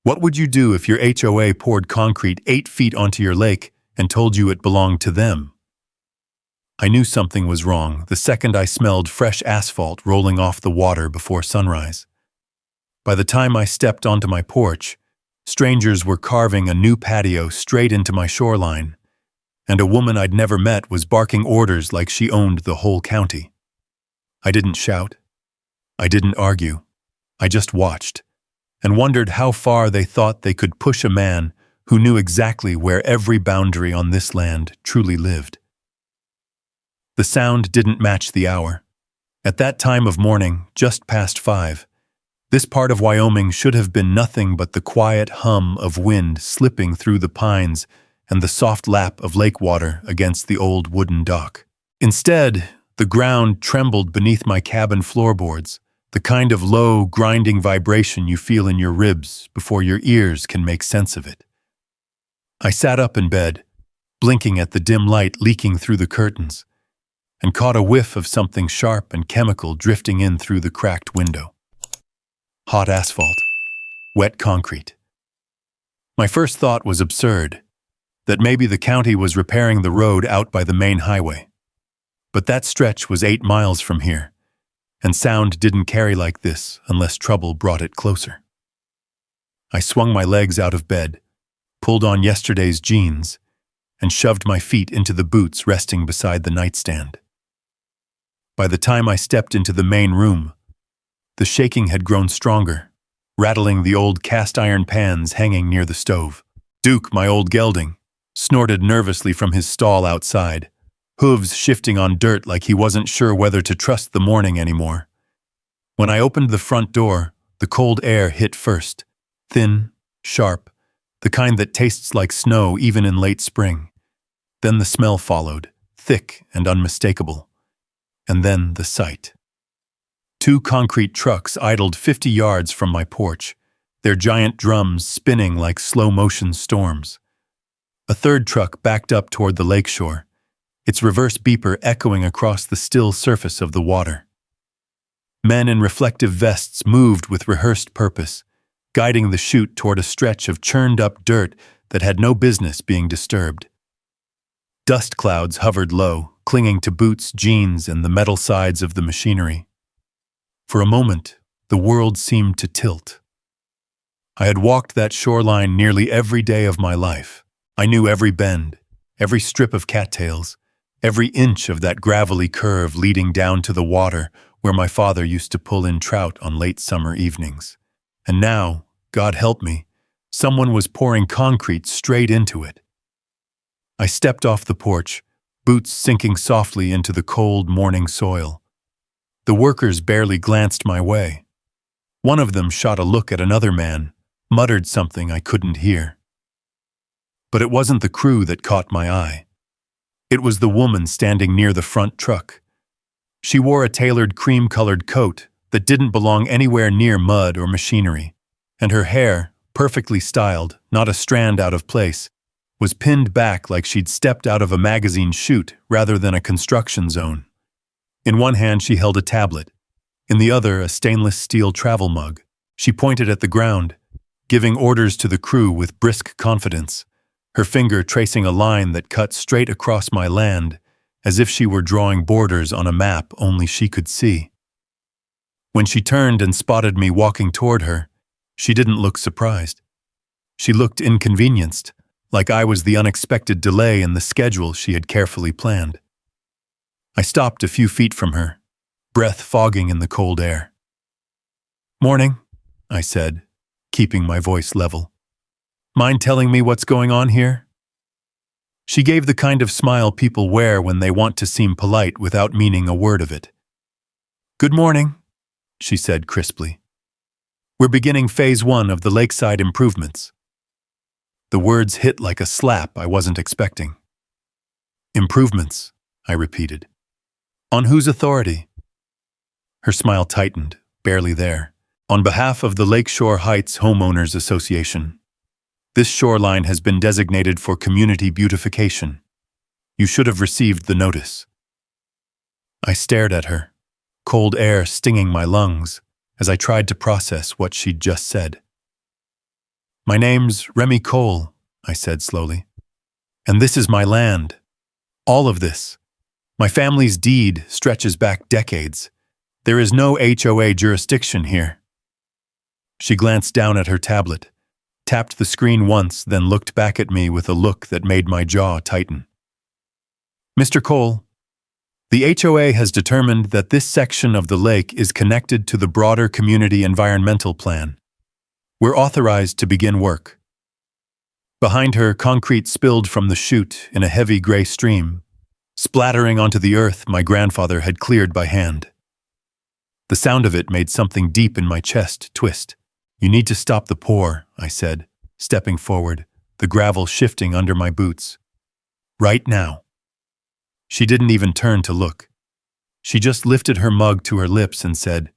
What would you do if your HOA poured concrete 8 feet onto your lake and told you it belonged to them? I knew something was wrong the second I smelled fresh asphalt rolling off the water before sunrise. By the time I stepped onto my porch, strangers were carving a new patio straight into my shoreline, and a woman I'd never met was barking orders like she owned the whole county. I didn't shout. I didn't argue. I just watched, and wondered how far they thought they could push a man who knew exactly where every boundary on this land truly lived. The sound didn't match the hour. At that time of morning, just past 5, this part of Wyoming should have been nothing but the quiet hum of wind slipping through the pines and the soft lap of lake water against the old wooden dock. Instead, the ground trembled beneath my cabin floorboards, the kind of low, grinding vibration you feel in your ribs before your ears can make sense of it. I sat up in bed, blinking at the dim light leaking through the curtains, and caught a whiff of something sharp and chemical drifting in through the cracked window. Hot asphalt. Wet concrete. My first thought was absurd, that maybe the county was repairing the road out by the main highway. But that stretch was 8 miles from here, and sound didn't carry like this unless trouble brought it closer. I swung my legs out of bed, pulled on yesterday's jeans, and shoved my feet into the boots resting beside the nightstand. By the time I stepped into the main room, the shaking had grown stronger, rattling the old cast-iron pans hanging near the stove. Duke, my old gelding, snorted nervously from his stall outside, hooves shifting on dirt like he wasn't sure whether to trust the morning anymore. When I opened the front door, the cold air hit first, thin, sharp, the kind that tastes like snow even in late spring. Then the smell followed, thick and unmistakable. And then the sight. 2 concrete trucks idled 50 yards from my porch, their giant drums spinning like slow-motion storms. A third truck backed up toward the lakeshore, its reverse beeper echoing across the still surface of the water. Men in reflective vests moved with rehearsed purpose, guiding the chute toward a stretch of churned-up dirt that had no business being disturbed. Dust clouds hovered low, clinging to boots, jeans, and the metal sides of the machinery. For a moment, the world seemed to tilt. I had walked that shoreline nearly every day of my life. I knew every bend, every strip of cattails, every inch of that gravelly curve leading down to the water where my father used to pull in trout on late summer evenings. And now, God help me, someone was pouring concrete straight into it. I stepped off the porch, boots sinking softly into the cold morning soil. The workers barely glanced my way. One of them shot a look at another man, muttered something I couldn't hear. But it wasn't the crew that caught my eye. It was the woman standing near the front truck. She wore a tailored cream-colored coat that didn't belong anywhere near mud or machinery, and her hair, perfectly styled, not a strand out of place, was pinned back like she'd stepped out of a magazine shoot rather than a construction zone. In one hand she held a tablet, in the other a stainless steel travel mug. She pointed at the ground, giving orders to the crew with brisk confidence, her finger tracing a line that cut straight across my land, as if she were drawing borders on a map only she could see. When she turned and spotted me walking toward her, she didn't look surprised. She looked inconvenienced, like I was the unexpected delay in the schedule she had carefully planned. I stopped a few feet from her, breath fogging in the cold air. "Morning," I said, keeping my voice level. "Mind telling me what's going on here?" She gave the kind of smile people wear when they want to seem polite without meaning a word of it. "Good morning," she said crisply. "We're beginning phase 1 of the lakeside improvements." The words hit like a slap I wasn't expecting. "Improvements," I repeated. "On whose authority?" Her smile tightened, barely there. "On behalf of the Lakeshore Heights Homeowners Association. This shoreline has been designated for community beautification. You should have received the notice." I stared at her, cold air stinging my lungs, as I tried to process what she'd just said. My name's Remy Cole, I said slowly. And this is my land. All of this. My family's deed stretches back decades. There is no HOA jurisdiction here. She glanced down at her tablet, tapped the screen once, then looked back at me with a look that made my jaw tighten. Mr. Cole, the HOA has determined that this section of the lake is connected to the broader community environmental plan. We're authorized to begin work. Behind her, concrete spilled from the chute in a heavy gray stream, splattering onto the earth my grandfather had cleared by hand. The sound of it made something deep in my chest twist. You need to stop the pour, I said, stepping forward, the gravel shifting under my boots. Right now. She didn't even turn to look. She just lifted her mug to her lips and said,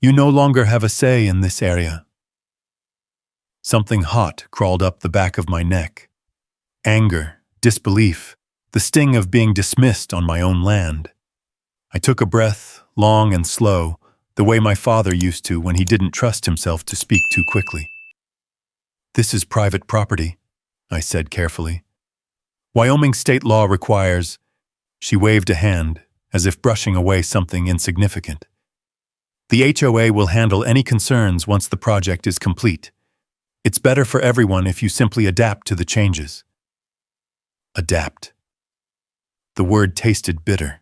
"You no longer have a say in this area." Something hot crawled up the back of my neck. Anger, disbelief, the sting of being dismissed on my own land. I took a breath, long and slow, the way my father used to when he didn't trust himself to speak too quickly. "This is private property," I said carefully. "Wyoming state law requires—" She waved a hand, as if brushing away something insignificant. "The HOA will handle any concerns once the project is complete. It's better for everyone if you simply adapt to the changes." Adapt. The word tasted bitter.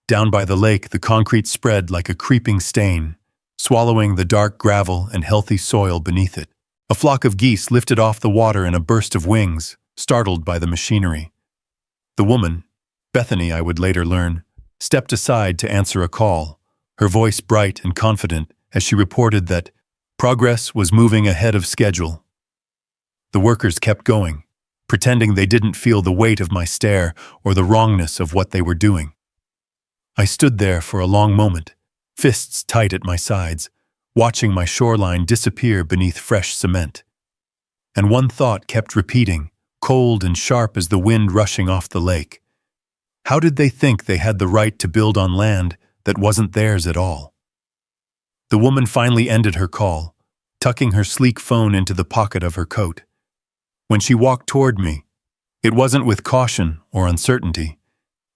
Down by the lake, the concrete spread like a creeping stain, swallowing the dark gravel and healthy soil beneath it. A flock of geese lifted off the water in a burst of wings, startled by the machinery. The woman, Bethany I would later learn, stepped aside to answer a call, her voice bright and confident as she reported that progress was moving ahead of schedule. The workers kept going, pretending they didn't feel the weight of my stare or the wrongness of what they were doing. I stood there for a long moment, fists tight at my sides, watching my shoreline disappear beneath fresh cement. And one thought kept repeating, cold and sharp as the wind rushing off the lake. How did they think they had the right to build on land that wasn't theirs at all? The woman finally ended her call, tucking her sleek phone into the pocket of her coat. When she walked toward me, it wasn't with caution or uncertainty.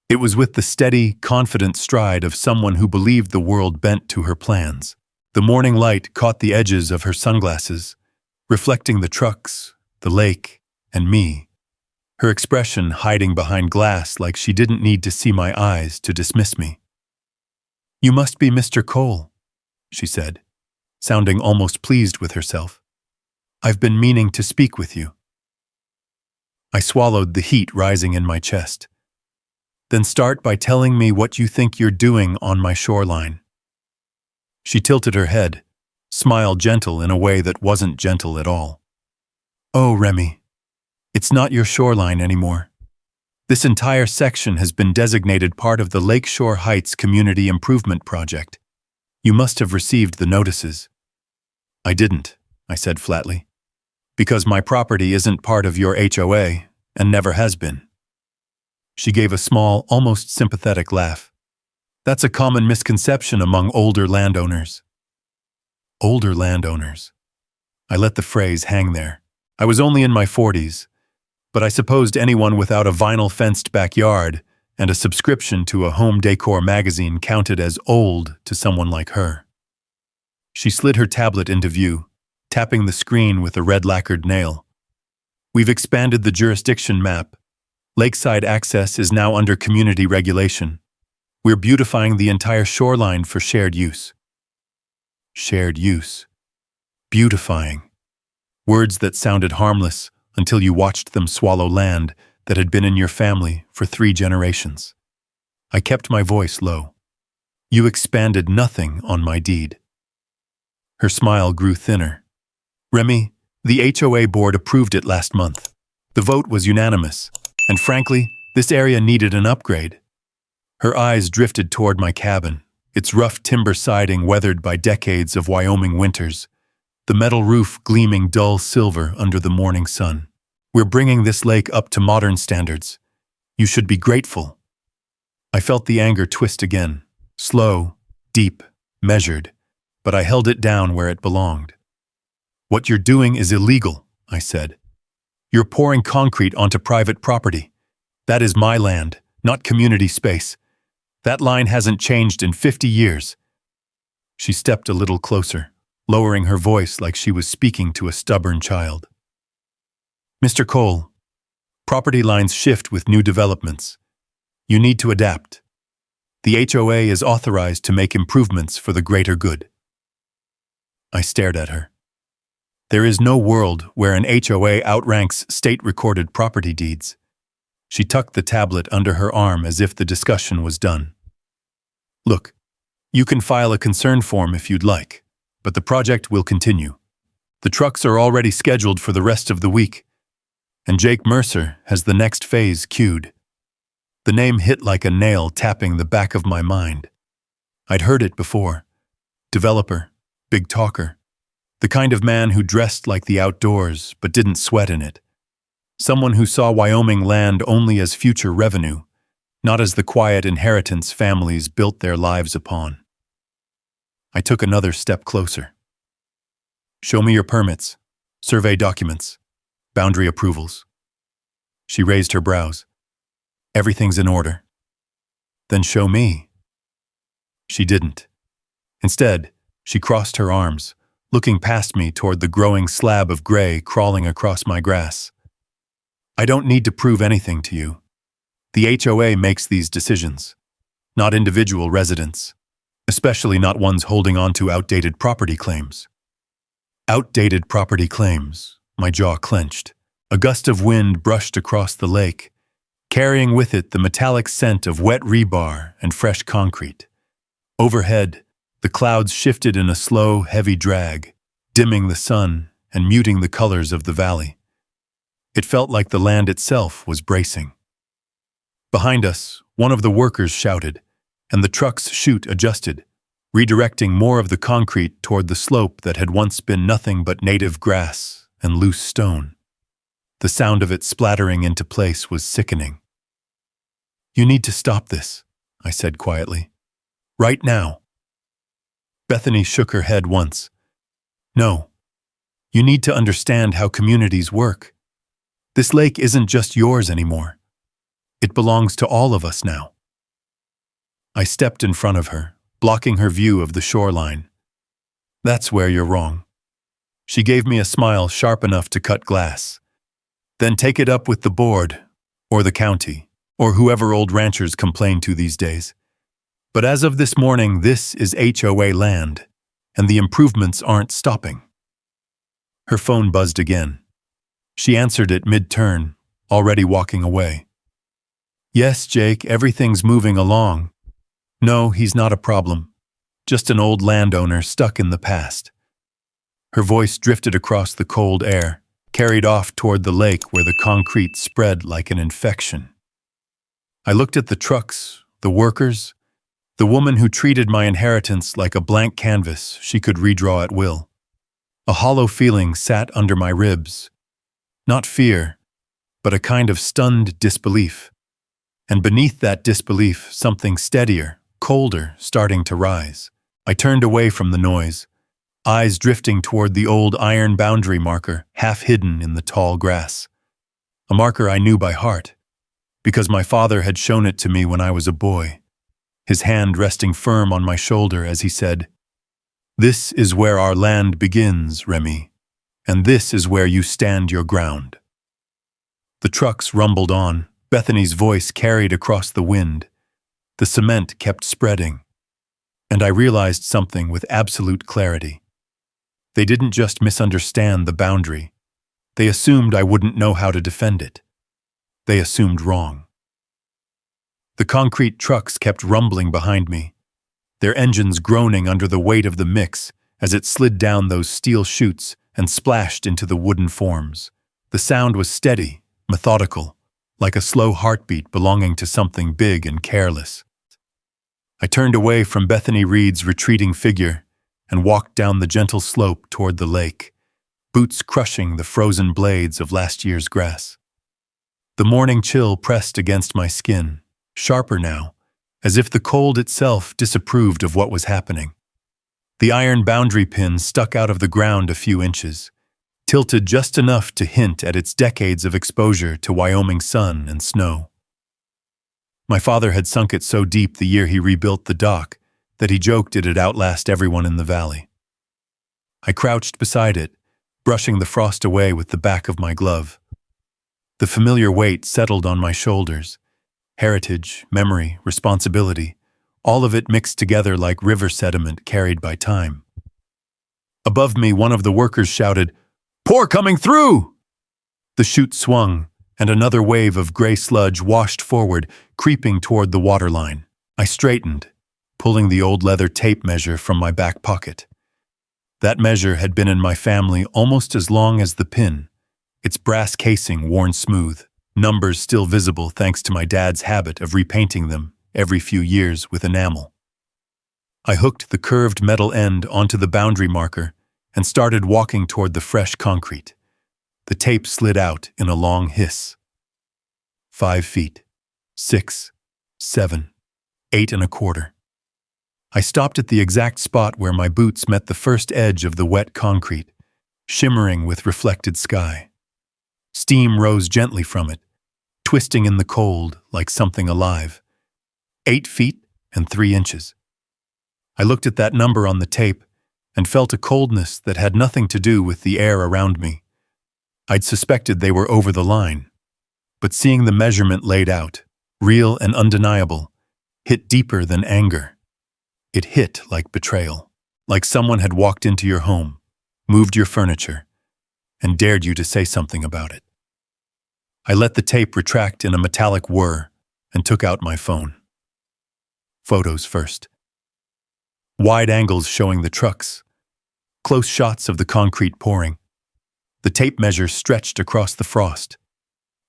It was with the steady, confident stride of someone who believed the world bent to her plans. The morning light caught the edges of her sunglasses, reflecting the trucks, the lake, and me, her expression hiding behind glass like she didn't need to see my eyes to dismiss me. "You must be Mr. Cole," she said, sounding almost pleased with herself. "I've been meaning to speak with you." I swallowed the heat rising in my chest. "Then start by telling me what you think you're doing on my shoreline." She tilted her head, smiled gentle in a way that wasn't gentle at all. "Oh, Remy, it's not your shoreline anymore. This entire section has been designated part of the Lakeshore Heights Community Improvement Project. You must have received the notices." "I didn't," I said flatly, "because my property isn't part of your HOA and never has been." She gave a small, almost sympathetic laugh. "That's a common misconception among older landowners." Older landowners. I let the phrase hang there. I was only in my 40s, but I supposed anyone without a vinyl-fenced backyard and a subscription to a home decor magazine counted as old to someone like her. She slid her tablet into view, tapping the screen with a red lacquered nail. "We've expanded the jurisdiction map. Lakeside access is now under community regulation. We're beautifying the entire shoreline for shared use." Shared use. Beautifying. Words that sounded harmless until you watched them swallow land that had been in your family for 3 generations. I kept my voice low. "You expanded nothing on my deed." Her smile grew thinner. "Remy, the HOA board approved it last month. The vote was unanimous. And frankly, this area needed an upgrade." Her eyes drifted toward my cabin, its rough timber siding weathered by decades of Wyoming winters, the metal roof gleaming dull silver under the morning sun. "We're bringing this lake up to modern standards. You should be grateful." I felt the anger twist again, slow, deep, measured, but I held it down where it belonged. What you're doing is illegal, I said. You're pouring concrete onto private property. That is my land, not community space. That line hasn't changed in 50 years. She stepped a little closer, lowering her voice like she was speaking to a stubborn child. Mr. Cole, property lines shift with new developments. You need to adapt. The HOA is authorized to make improvements for the greater good. I stared at her. There is no world where an HOA outranks state-recorded property deeds. She tucked the tablet under her arm as if the discussion was done. Look, you can file a concern form if you'd like, but the project will continue. The trucks are already scheduled for the rest of the week, and Jake Mercer has the next phase queued. The name hit like a nail tapping the back of my mind. I'd heard it before. Developer, big talker. The kind of man who dressed like the outdoors but didn't sweat in it. Someone who saw Wyoming land only as future revenue, not as the quiet inheritance families built their lives upon. I took another step closer. Show me your permits, survey documents, boundary approvals. She raised her brows. Everything's in order. Then show me. She didn't. Instead, she crossed her arms, looking past me toward the growing slab of gray crawling across my grass. I don't need to prove anything to you. The HOA makes these decisions, not individual residents, especially not ones holding on to outdated property claims. Outdated property claims, my jaw clenched. A gust of wind brushed across the lake, carrying with it the metallic scent of wet rebar and fresh concrete. Overhead, the clouds shifted in a slow, heavy drag, dimming the sun and muting the colors of the valley. It felt like the land itself was bracing. Behind us, one of the workers shouted, and the truck's chute adjusted, redirecting more of the concrete toward the slope that had once been nothing but native grass and loose stone. The sound of it splattering into place was sickening. You need to stop this, I said quietly. Right now. Bethany shook her head once. No. You need to understand how communities work. This lake isn't just yours anymore. It belongs to all of us now. I stepped in front of her, blocking her view of the shoreline. That's where you're wrong. She gave me a smile sharp enough to cut glass. Then take it up with the board, or the county, or whoever old ranchers complain to these days. But as of this morning, this is HOA land, and the improvements aren't stopping. Her phone buzzed again. She answered it mid-turn, already walking away. Yes, Jake, everything's moving along. No, he's not a problem. Just an old landowner stuck in the past. Her voice drifted across the cold air, carried off toward the lake where the concrete spread like an infection. I looked at the trucks, the workers, the woman who treated my inheritance like a blank canvas she could redraw at will. A hollow feeling sat under my ribs. Not fear, but a kind of stunned disbelief. And beneath that disbelief, something steadier, colder, starting to rise. I turned away from the noise, eyes drifting toward the old iron boundary marker, half hidden in the tall grass. A marker I knew by heart, because my father had shown it to me when I was a boy, his hand resting firm on my shoulder as he said, "This is where our land begins, Remy, and this is where you stand your ground." The trucks rumbled on, Bethany's voice carried across the wind. The cement kept spreading, and I realized something with absolute clarity. They didn't just misunderstand the boundary. They assumed I wouldn't know how to defend it. They assumed wrong. The concrete trucks kept rumbling behind me, their engines groaning under the weight of the mix as it slid down those steel chutes and splashed into the wooden forms. The sound was steady, methodical, like a slow heartbeat belonging to something big and careless. I turned away from Bethany Reed's retreating figure and walked down the gentle slope toward the lake, boots crushing the frozen blades of last year's grass. The morning chill pressed against my skin, sharper now, as if the cold itself disapproved of what was happening. The iron boundary pin stuck out of the ground a few inches, tilted just enough to hint at its decades of exposure to Wyoming sun and snow. My father had sunk it so deep the year he rebuilt the dock that he joked it'd outlast everyone in the valley. I crouched beside it, brushing the frost away with the back of my glove. The familiar weight settled on my shoulders. Heritage, memory, responsibility, all of it mixed together like river sediment carried by time. Above me, one of the workers shouted, "Pour coming through!" The chute swung, and another wave of gray sludge washed forward, creeping toward the waterline. I straightened, pulling the old leather tape measure from my back pocket. That measure had been in my family almost as long as the pin, its brass casing worn smooth, numbers still visible thanks to my dad's habit of repainting them every few years with enamel. I hooked the curved metal end onto the boundary marker and started walking toward the fresh concrete. The tape slid out in a long hiss. 5 feet, 6, 7, 8.25. I stopped at the exact spot where my boots met the first edge of the wet concrete, shimmering with reflected sky. Steam rose gently from it, twisting in the cold like something alive. 8 feet and 3 inches. I looked at that number on the tape and felt a coldness that had nothing to do with the air around me. I'd suspected they were over the line, but seeing the measurement laid out, real and undeniable, hit deeper than anger. It hit like betrayal, like someone had walked into your home, moved your furniture, and dared you to say something about it. I let the tape retract in a metallic whir and took out my phone. Photos first. Wide angles showing the trucks. Close shots of the concrete pouring. The tape measure stretched across the frost.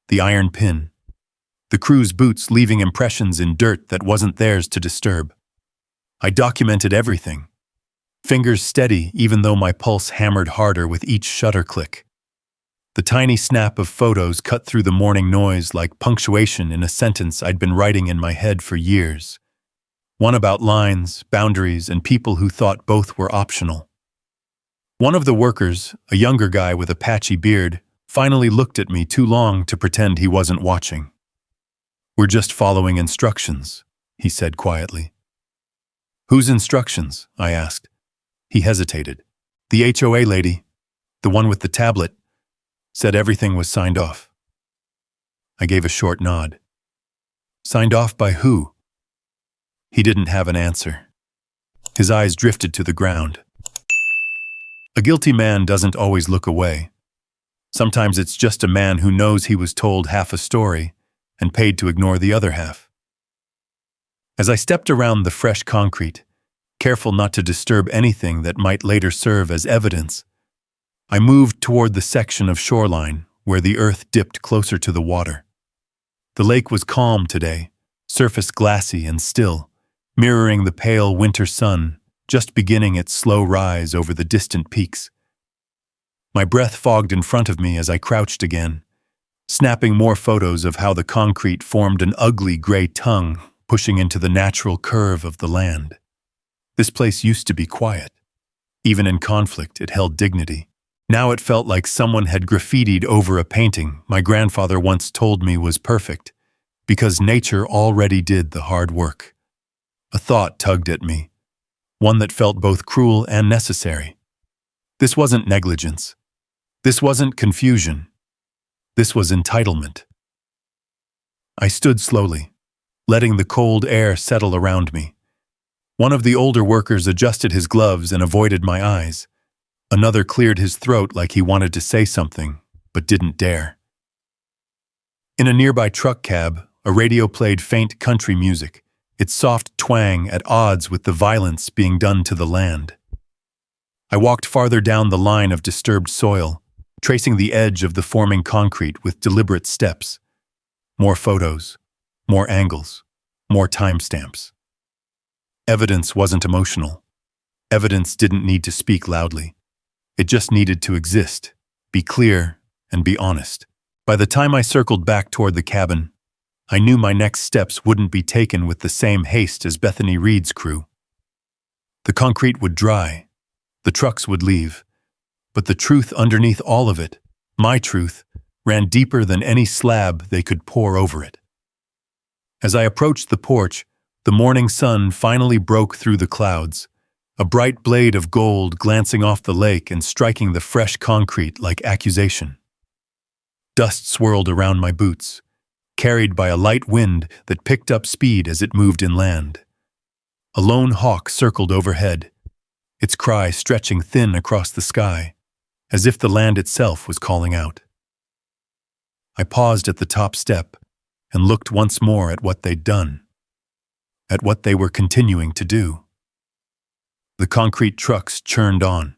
The iron pin. The crew's boots leaving impressions in dirt that wasn't theirs to disturb. I documented everything. Fingers steady even though my pulse hammered harder with each shutter click. The tiny snap of photos cut through the morning noise like punctuation in a sentence I'd been writing in my head for years. One about lines, boundaries, and people who thought both were optional. One of the workers, a younger guy with a patchy beard, finally looked at me too long to pretend he wasn't watching. "We're just following instructions," he said quietly. "Whose instructions?" I asked. He hesitated. "The HOA lady, the one with the tablet, said everything was signed off." I gave a short nod. "Signed off by who?" He didn't have an answer. His eyes drifted to the ground. A guilty man doesn't always look away. Sometimes it's just a man who knows he was told half a story and paid to ignore the other half. As I stepped around the fresh concrete, careful not to disturb anything that might later serve as evidence, I moved toward the section of shoreline where the earth dipped closer to the water. The lake was calm today, surface glassy and still, mirroring the pale winter sun just beginning its slow rise over the distant peaks. My breath fogged in front of me as I crouched again, snapping more photos of how the concrete formed an ugly gray tongue pushing into the natural curve of the land. This place used to be quiet. Even in conflict, it held dignity. Now it felt like someone had graffitied over a painting my grandfather once told me was perfect, because nature already did the hard work. A thought tugged at me, one that felt both cruel and necessary. This wasn't negligence. This wasn't confusion. This was entitlement. I stood slowly, letting the cold air settle around me. One of the older workers adjusted his gloves and avoided my eyes. Another cleared his throat like he wanted to say something, but didn't dare. In a nearby truck cab, a radio played faint country music, its soft twang at odds with the violence being done to the land. I walked farther down the line of disturbed soil, tracing the edge of the forming concrete with deliberate steps. More photos, more angles, more timestamps. Evidence wasn't emotional. Evidence didn't need to speak loudly. It just needed to exist, be clear, and be honest. By the time I circled back toward the cabin, I knew my next steps wouldn't be taken with the same haste as Bethany Reed's crew. The concrete would dry. The trucks would leave. But the truth underneath all of it, my truth, ran deeper than any slab they could pour over it. As I approached the porch, the morning sun finally broke through the clouds, a bright blade of gold glancing off the lake and striking the fresh concrete like accusation. Dust swirled around my boots, carried by a light wind that picked up speed as it moved inland. A lone hawk circled overhead, its cry stretching thin across the sky, as if the land itself was calling out. I paused at the top step and looked once more at what they'd done, at what they were continuing to do. The concrete trucks churned on.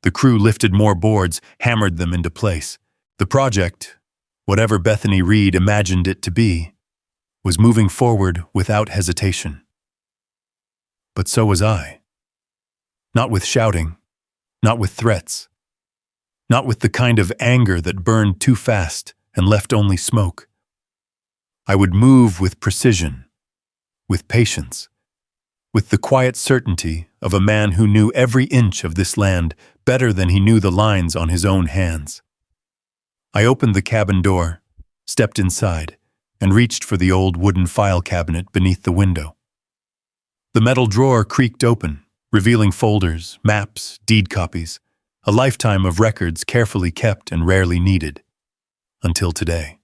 The crew lifted more boards, hammered them into place. The project, whatever Bethany Reed imagined it to be, was moving forward without hesitation. But so was I. Not with shouting, not with threats, not with the kind of anger that burned too fast and left only smoke. I would move with precision, with patience, with the quiet certainty of a man who knew every inch of this land better than he knew the lines on his own hands. I opened the cabin door, stepped inside, and reached for the old wooden file cabinet beneath the window. The metal drawer creaked open, revealing folders, maps, deed copies, a lifetime of records carefully kept and rarely needed. Until today.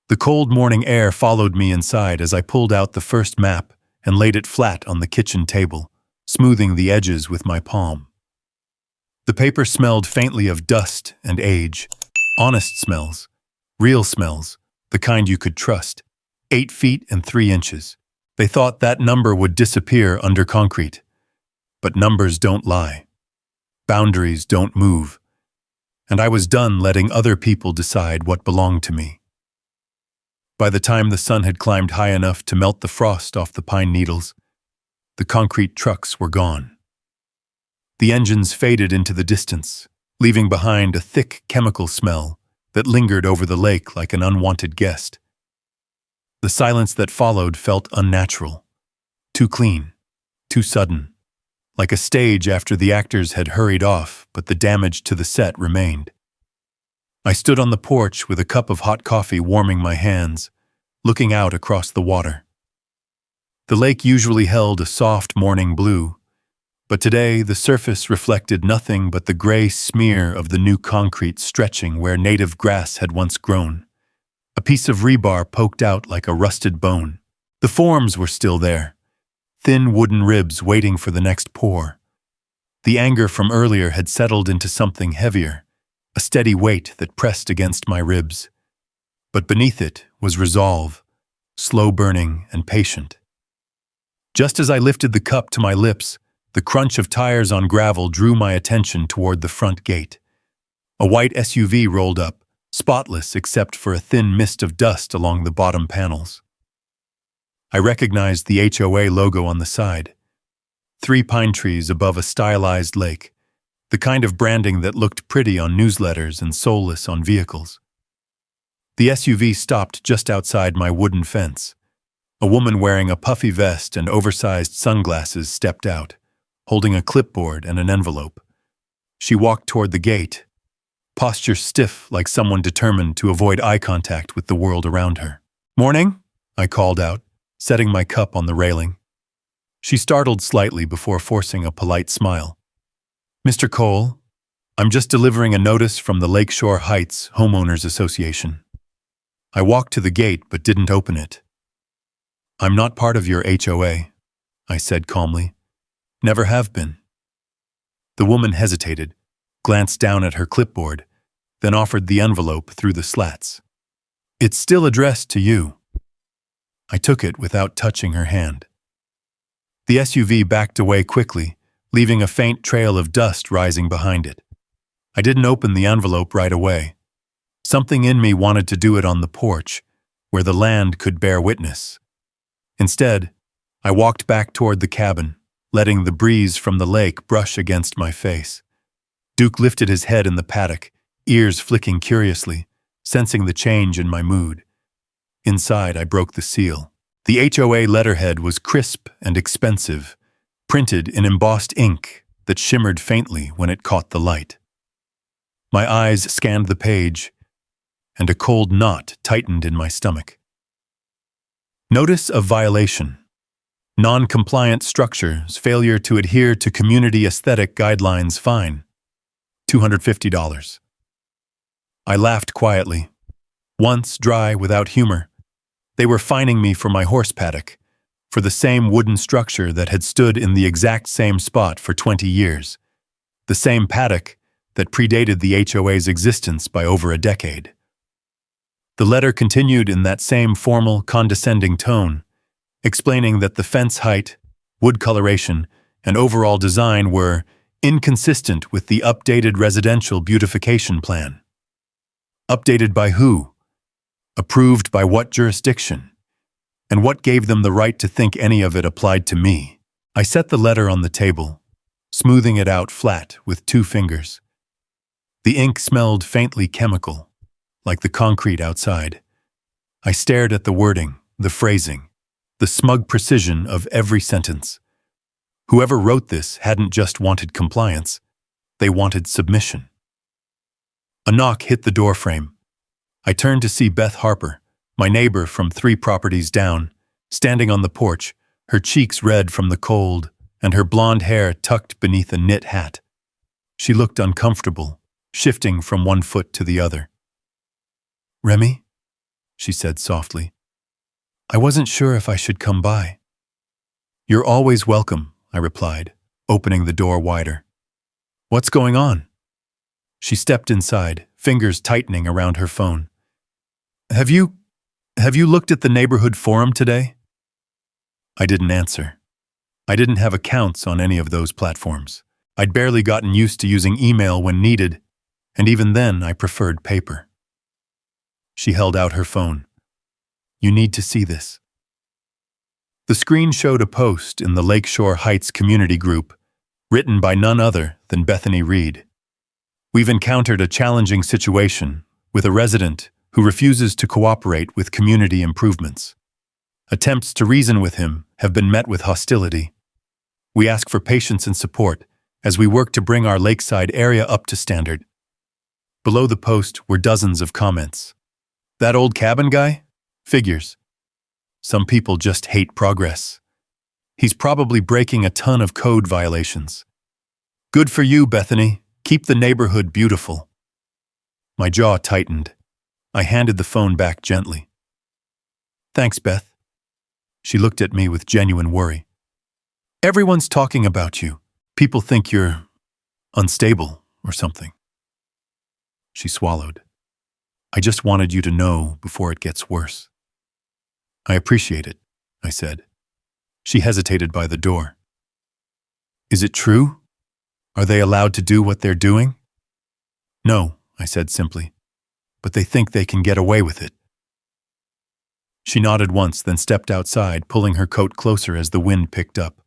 The cold morning air followed me inside as I pulled out the first map and laid it flat on the kitchen table, smoothing the edges with my palm. The paper smelled faintly of dust and age, honest smells, real smells, the kind you could trust. 8 feet and 3 inches. They thought that number would disappear under concrete. But numbers don't lie. Boundaries don't move. And I was done letting other people decide what belonged to me. By the time the sun had climbed high enough to melt the frost off the pine needles, the concrete trucks were gone. The engines faded into the distance, leaving behind a thick chemical smell that lingered over the lake like an unwanted guest. The silence that followed felt unnatural, too clean, too sudden, like a stage after the actors had hurried off, but the damage to the set remained. I stood on the porch with a cup of hot coffee warming my hands, looking out across the water. The lake usually held a soft morning blue, but today the surface reflected nothing but the gray smear of the new concrete stretching where native grass had once grown. A piece of rebar poked out like a rusted bone. The forms were still there, thin wooden ribs waiting for the next pour. The anger from earlier had settled into something heavier, a steady weight that pressed against my ribs. But beneath it was resolve, slow-burning and patient. Just as I lifted the cup to my lips, the crunch of tires on gravel drew my attention toward the front gate. A white SUV rolled up, spotless except for a thin mist of dust along the bottom panels. I recognized the HOA logo on the side. 3 pine trees above a stylized lake, the kind of branding that looked pretty on newsletters and soulless on vehicles. The SUV stopped just outside my wooden fence. A woman wearing a puffy vest and oversized sunglasses stepped out, holding a clipboard and an envelope. She walked toward the gate, posture stiff like someone determined to avoid eye contact with the world around her. "Morning," I called out, setting my cup on the railing. She startled slightly before forcing a polite smile. "Mr. Cole, I'm just delivering a notice from the Lakeshore Heights Homeowners Association." I walked to the gate but didn't open it. "I'm not part of your HOA," I said calmly. "Never have been." The woman hesitated, glanced down at her clipboard, then offered the envelope through the slats. "It's still addressed to you." I took it without touching her hand. The SUV backed away quickly, leaving a faint trail of dust rising behind it. I didn't open the envelope right away. Something in me wanted to do it on the porch, where the land could bear witness. Instead, I walked back toward the cabin, letting the breeze from the lake brush against my face. Duke lifted his head in the paddock, ears flicking curiously, sensing the change in my mood. Inside, I broke the seal. The HOA letterhead was crisp and expensive, printed in embossed ink that shimmered faintly when it caught the light. My eyes scanned the page, and a cold knot tightened in my stomach. Notice of violation. Non-compliant structures, failure to adhere to community aesthetic guidelines, fine. $250. I laughed quietly. Once dry, without humor. They were fining me for my horse paddock, for the same wooden structure that had stood in the exact same spot for 20 years. The same paddock that predated the HOA's existence by over a decade. The letter continued in that same formal, condescending tone, explaining that the fence height, wood coloration, and overall design were inconsistent with the updated residential beautification plan. Updated by who? Approved by what jurisdiction? And what gave them the right to think any of it applied to me? I set the letter on the table, smoothing it out flat with 2 fingers. The ink smelled faintly chemical, like the concrete outside. I stared at the wording, the phrasing, the smug precision of every sentence. Whoever wrote this hadn't just wanted compliance, they wanted submission. A knock hit the doorframe. I turned to see Beth Harper, my neighbor from 3 properties down, standing on the porch, her cheeks red from the cold and her blonde hair tucked beneath a knit hat. She looked uncomfortable, shifting from one foot to the other. "Remy?" she said softly. "I wasn't sure if I should come by." "You're always welcome," I replied, opening the door wider. "What's going on?" She stepped inside, fingers tightening around her phone. Have you looked at the neighborhood forum today?" I didn't answer. I didn't have accounts on any of those platforms. I'd barely gotten used to using email when needed, and even then I preferred paper. She held out her phone. "You need to see this." The screen showed a post in the Lakeshore Heights community group, written by none other than Bethany Reed. "We've encountered a challenging situation with a resident who refuses to cooperate with community improvements. Attempts to reason with him have been met with hostility. We ask for patience and support as we work to bring our lakeside area up to standard." Below the post were dozens of comments. "That old cabin guy? Figures. Some people just hate progress. He's probably breaking a ton of code violations. Good for you, Bethany. Keep the neighborhood beautiful." My jaw tightened. I handed the phone back gently. "Thanks, Beth." She looked at me with genuine worry. "Everyone's talking about you. People think you're unstable or something." She swallowed. "I just wanted you to know before it gets worse." "I appreciate it," I said. She hesitated by the door. "Is it true? Are they allowed to do what they're doing?" "No," I said simply. "But they think they can get away with it." She nodded once, then stepped outside, pulling her coat closer as the wind picked up.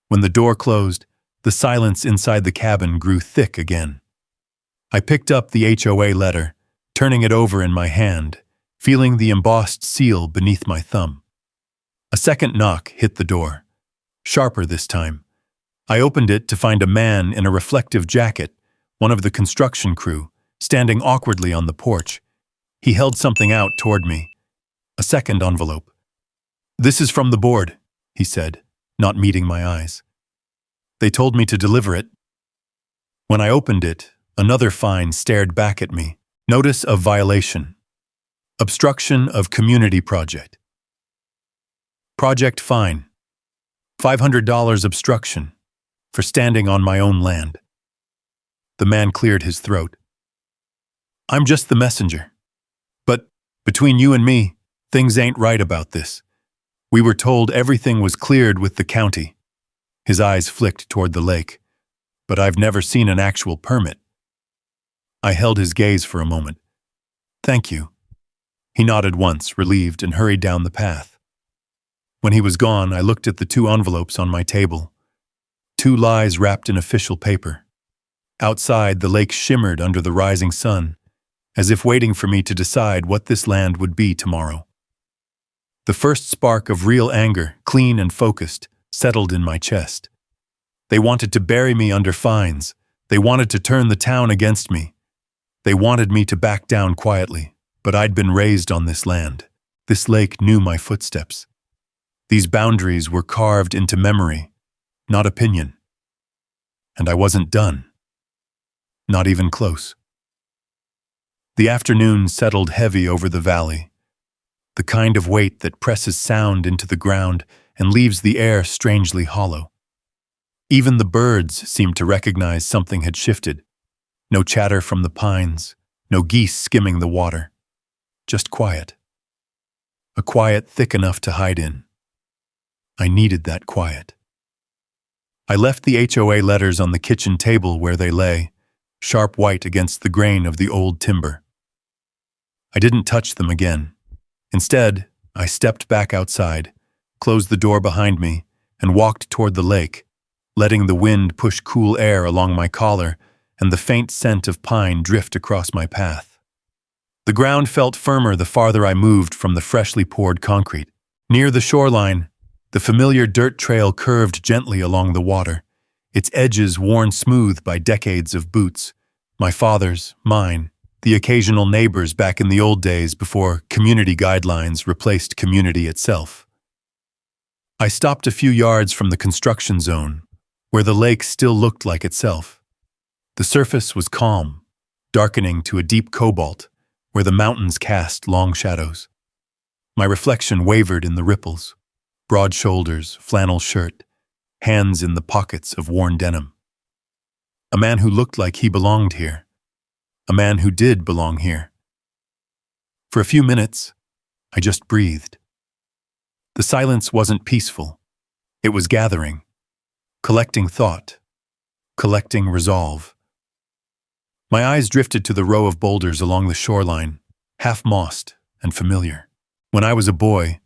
When the door closed, the silence inside the cabin grew thick again. I picked up the HOA letter, turning it over in my hand, feeling the embossed seal beneath my thumb. A second knock hit the door, sharper this time. I opened it to find a man in a reflective jacket, one of the construction crew, standing awkwardly on the porch. He held something out toward me. A second envelope. "This is from the board," he said, not meeting my eyes. "They told me to deliver it." When I opened it, another fine stared back at me. Notice of violation. Obstruction of community project. Project fine. $500 obstruction for standing on my own land. The man cleared his throat. "I'm just the messenger. But between you and me, things ain't right about this. We were told everything was cleared with the county." His eyes flicked toward the lake. "But I've never seen an actual permit." I held his gaze for a moment. "Thank you." He nodded once, relieved, and hurried down the path. When he was gone, I looked at the 2 envelopes on my table. 2 lies wrapped in official paper. Outside, the lake shimmered under the rising sun, as if waiting for me to decide what this land would be tomorrow. The first spark of real anger, clean and focused, settled in my chest. They wanted to bury me under fines. They wanted to turn the town against me. They wanted me to back down quietly, but I'd been raised on this land. This lake knew my footsteps. These boundaries were carved into memory, not opinion. And I wasn't done. Not even close. The afternoon settled heavy over the valley, the kind of weight that presses sound into the ground and leaves the air strangely hollow. Even the birds seemed to recognize something had shifted. No chatter from the pines, no geese skimming the water. Just quiet. A quiet thick enough to hide in. I needed that quiet. I left the HOA letters on the kitchen table where they lay, sharp white against the grain of the old timber. I didn't touch them again. Instead, I stepped back outside, closed the door behind me, and walked toward the lake, letting the wind push cool air along my collar and the faint scent of pine drift across my path. The ground felt firmer the farther I moved from the freshly poured concrete. Near the shoreline, the familiar dirt trail curved gently along the water, its edges worn smooth by decades of boots, my father's, mine, the occasional neighbors back in the old days before community guidelines replaced community itself. I stopped a few yards from the construction zone, where the lake still looked like itself. The surface was calm, darkening to a deep cobalt, where the mountains cast long shadows. My reflection wavered in the ripples, broad shoulders, flannel shirt, hands in the pockets of worn denim. A man who looked like he belonged here. A man who did belong here. For a few minutes, I just breathed. The silence wasn't peaceful. It was gathering, collecting thought, collecting resolve. My eyes drifted to the row of boulders along the shoreline, half-mossed and familiar. When I was a boy,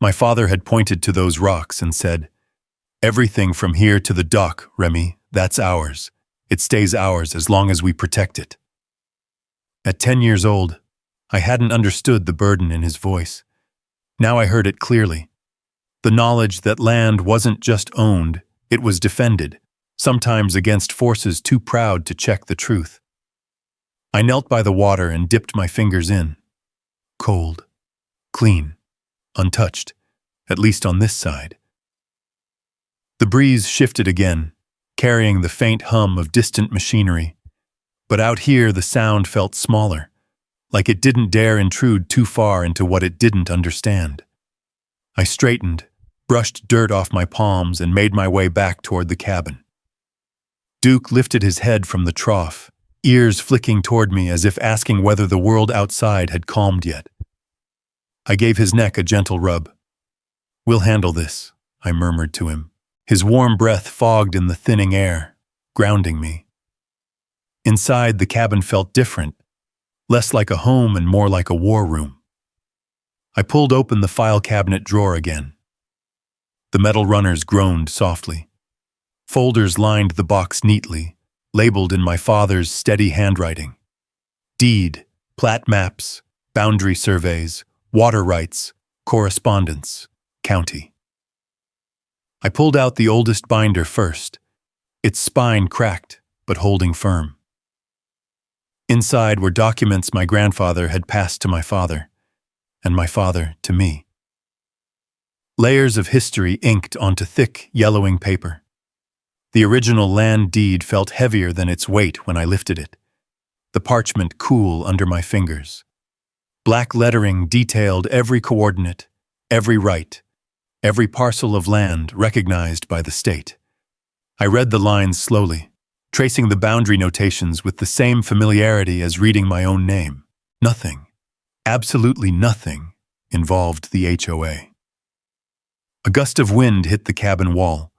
my father had pointed to those rocks and said, "Everything from here to the dock, Remy, that's ours. It stays ours as long as we protect it." At 10 years old, I hadn't understood the burden in his voice. Now I heard it clearly. The knowledge that land wasn't just owned, it was defended, sometimes against forces too proud to check the truth. I knelt by the water and dipped my fingers in. Cold, clean, untouched, at least on this side. The breeze shifted again, carrying the faint hum of distant machinery. But out here the sound felt smaller, like it didn't dare intrude too far into what it didn't understand. I straightened, brushed dirt off my palms, and made my way back toward the cabin. Duke lifted his head from the trough, ears flicking toward me as if asking whether the world outside had calmed yet. I gave his neck a gentle rub. "We'll handle this," I murmured to him. His warm breath fogged in the thinning air, grounding me. Inside, the cabin felt different, less like a home and more like a war room. I pulled open the file cabinet drawer again. The metal runners groaned softly. Folders lined the box neatly, labeled in my father's steady handwriting. Deed, plat maps, boundary surveys, water rights, correspondence, county. I pulled out the oldest binder first, its spine cracked but holding firm. Inside were documents my grandfather had passed to my father, and my father to me. Layers of history inked onto thick, yellowing paper. The original land deed felt heavier than its weight when I lifted it, the parchment cool under my fingers. Black lettering detailed every coordinate, every right, every parcel of land recognized by the state. I read the lines slowly, tracing the boundary notations with the same familiarity as reading my own name. Nothing, absolutely nothing, involved the HOA. A gust of wind hit the cabin wall,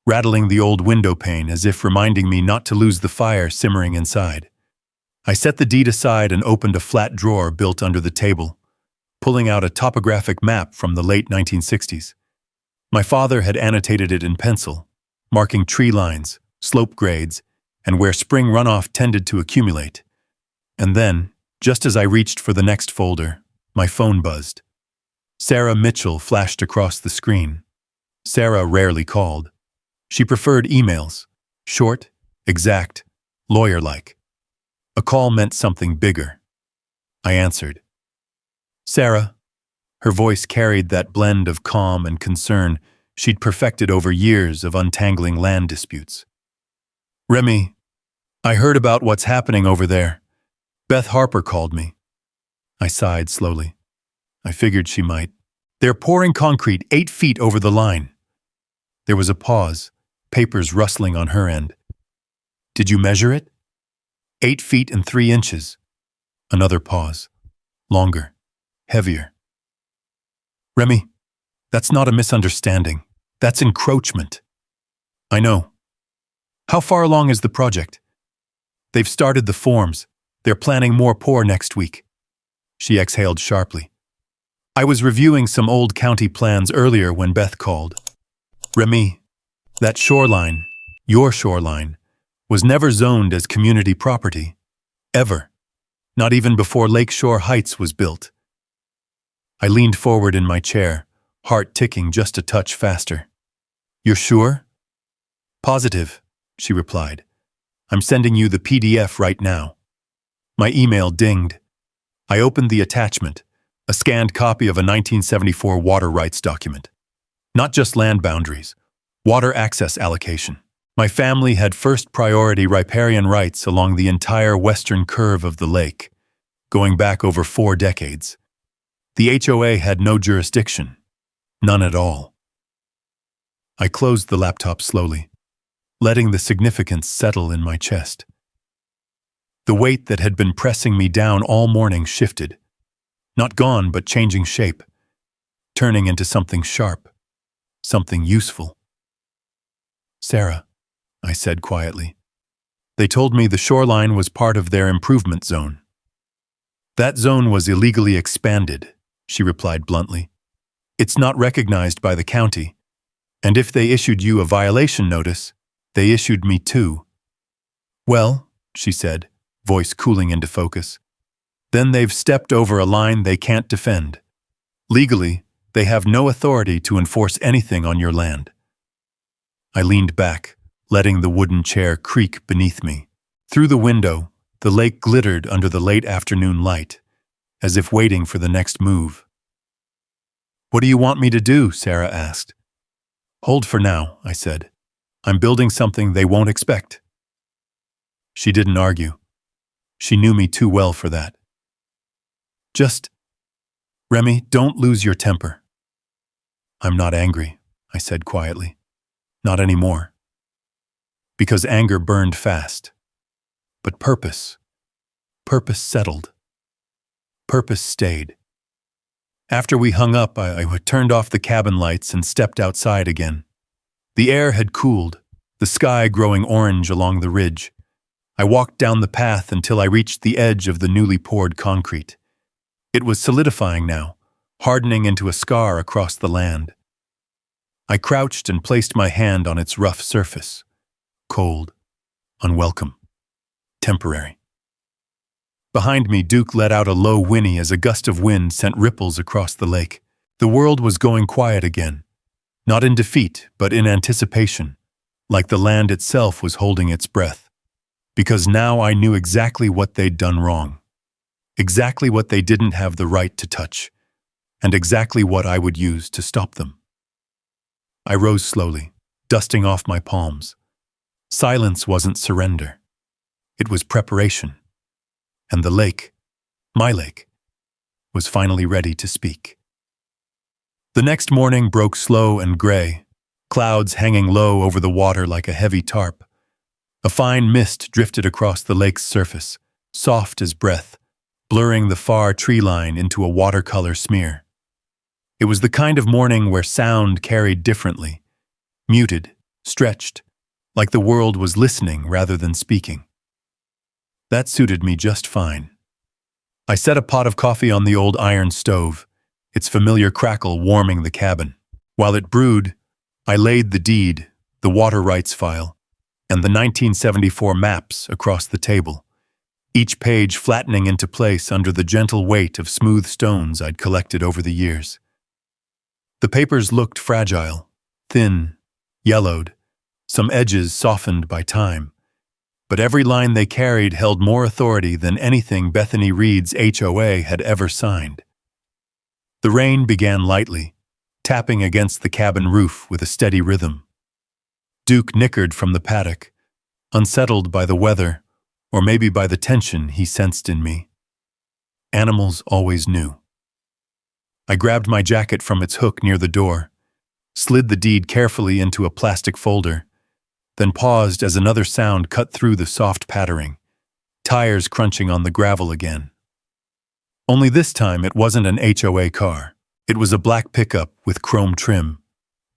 rattling the old window pane as if reminding me not to lose the fire simmering inside. I set the deed aside and opened a flat drawer built under the table, pulling out a topographic map from the late 1960s. My father had annotated it in pencil, marking tree lines, slope grades, and where spring runoff tended to accumulate. And then, just as I reached for the next folder, my phone buzzed. Sarah Mitchell flashed across the screen. Sarah rarely called. She preferred emails, short, exact, lawyer-like. A call meant something bigger. I answered. Sarah. Her voice carried that blend of calm and concern she'd perfected over years of untangling land disputes. Remy, I heard about what's happening over there. Beth Harper called me. I sighed slowly. I figured she might. They're pouring concrete 8 feet over the line. There was a pause, papers rustling on her end. Did you measure it? 8 feet and 3 inches. Another pause. Longer. Heavier. Remy, that's not a misunderstanding. That's encroachment. I know. How far along is the project? They've started the forms. They're planning more pour next week. She exhaled sharply. I was reviewing some old county plans earlier when Beth called. Remy, that shoreline, your shoreline, was never zoned as community property. Ever. Not even before Lakeshore Heights was built. I leaned forward in my chair, heart ticking just a touch faster. You're sure? Positive, she replied. I'm sending you the PDF right now. My email dinged. I opened the attachment, a scanned copy of a 1974 water rights document. Not just land boundaries, water access allocation. My family had first priority riparian rights along the entire western curve of the lake, going back over 4 decades. The HOA had no jurisdiction, none at all. I closed the laptop slowly, letting the significance settle in my chest. The weight that had been pressing me down all morning shifted, not gone but changing shape, turning into something sharp, something useful. Sarah, I said quietly. They told me the shoreline was part of their improvement zone. That zone was illegally expanded, she replied bluntly. It's not recognized by the county, and if they issued you a violation notice, they issued me too. Well, she said, voice cooling into focus, then they've stepped over a line they can't defend. Legally, they have no authority to enforce anything on your land. I leaned back, letting the wooden chair creak beneath me. Through the window, the lake glittered under the late afternoon light, as if waiting for the next move. What do you want me to do? Sarah asked. Hold for now, I said. I'm building something they won't expect. She didn't argue. She knew me too well for that. Just, Remy, don't lose your temper. I'm not angry, I said quietly. Not anymore. Because anger burned fast. But purpose settled. Purpose stayed. After we hung up, I turned off the cabin lights and stepped outside again. The air had cooled, the sky growing orange along the ridge. I walked down the path until I reached the edge of the newly poured concrete. It was solidifying now, hardening into a scar across the land. I crouched and placed my hand on its rough surface. Cold, unwelcome, temporary. Behind me, Duke let out a low whinny as a gust of wind sent ripples across the lake. The world was going quiet again, not in defeat, but in anticipation, like the land itself was holding its breath. Because now I knew exactly what they'd done wrong, exactly what they didn't have the right to touch, and exactly what I would use to stop them. I rose slowly, dusting off my palms. Silence wasn't surrender. It was preparation. And the lake, my lake, was finally ready to speak. The next morning broke slow and gray, clouds hanging low over the water like a heavy tarp. A fine mist drifted across the lake's surface, soft as breath, blurring the far tree line into a watercolor smear. It was the kind of morning where sound carried differently, muted, stretched, like the world was listening rather than speaking. That suited me just fine. I set a pot of coffee on the old iron stove, its familiar crackle warming the cabin. While it brewed, I laid the deed, the water rights file, and the 1974 maps across the table, each page flattening into place under the gentle weight of smooth stones I'd collected over the years. The papers looked fragile, thin, yellowed, some edges softened by time, but every line they carried held more authority than anything Bethany Reed's HOA had ever signed. The rain began lightly, tapping against the cabin roof with a steady rhythm. Duke nickered from the paddock, unsettled by the weather, or maybe by the tension he sensed in me. Animals always knew. I grabbed my jacket from its hook near the door, slid the deed carefully into a plastic folder, then paused as another sound cut through the soft pattering, tires crunching on the gravel again. Only this time it wasn't an HOA car. It was a black pickup with chrome trim,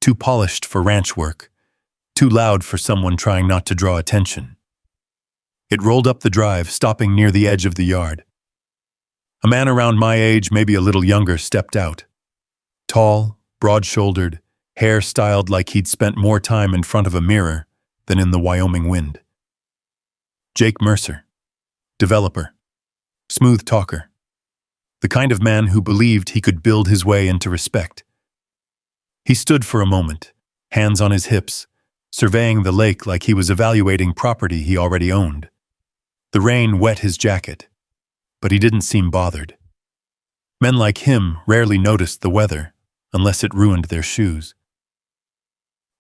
too polished for ranch work, too loud for someone trying not to draw attention. It rolled up the drive, stopping near the edge of the yard. A man around my age, maybe a little younger, stepped out. Tall, broad-shouldered, hair styled like he'd spent more time in front of a mirror than in the Wyoming wind. Jake Mercer, developer, smooth talker, the kind of man who believed he could build his way into respect. He stood for a moment, hands on his hips, surveying the lake like he was evaluating property he already owned. The rain wet his jacket, but he didn't seem bothered. Men like him rarely noticed the weather unless it ruined their shoes.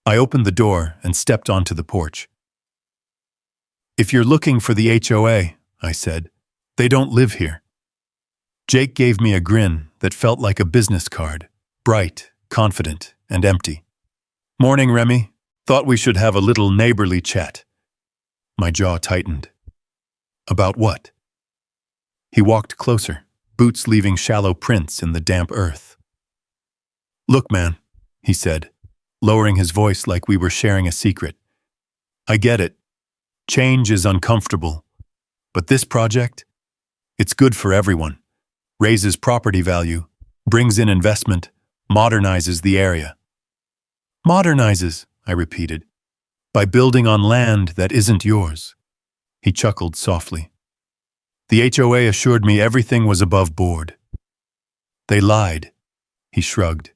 I opened the door and stepped onto the porch. "If you're looking for the HOA," I said, "they don't live here." Jake gave me a grin that felt like a business card, bright, confident, and empty. "Morning, Remy. Thought we should have a little neighborly chat." My jaw tightened. "About what?" He walked closer, boots leaving shallow prints in the damp earth. "Look, man," he said, lowering his voice like we were sharing a secret. "I get it. Change is uncomfortable. But this project? It's good for everyone. Raises property value, brings in investment, modernizes the area." "Modernizes," I repeated, "by building on land that isn't yours." He chuckled softly. "The HOA assured me everything was above board." "They lied," he shrugged.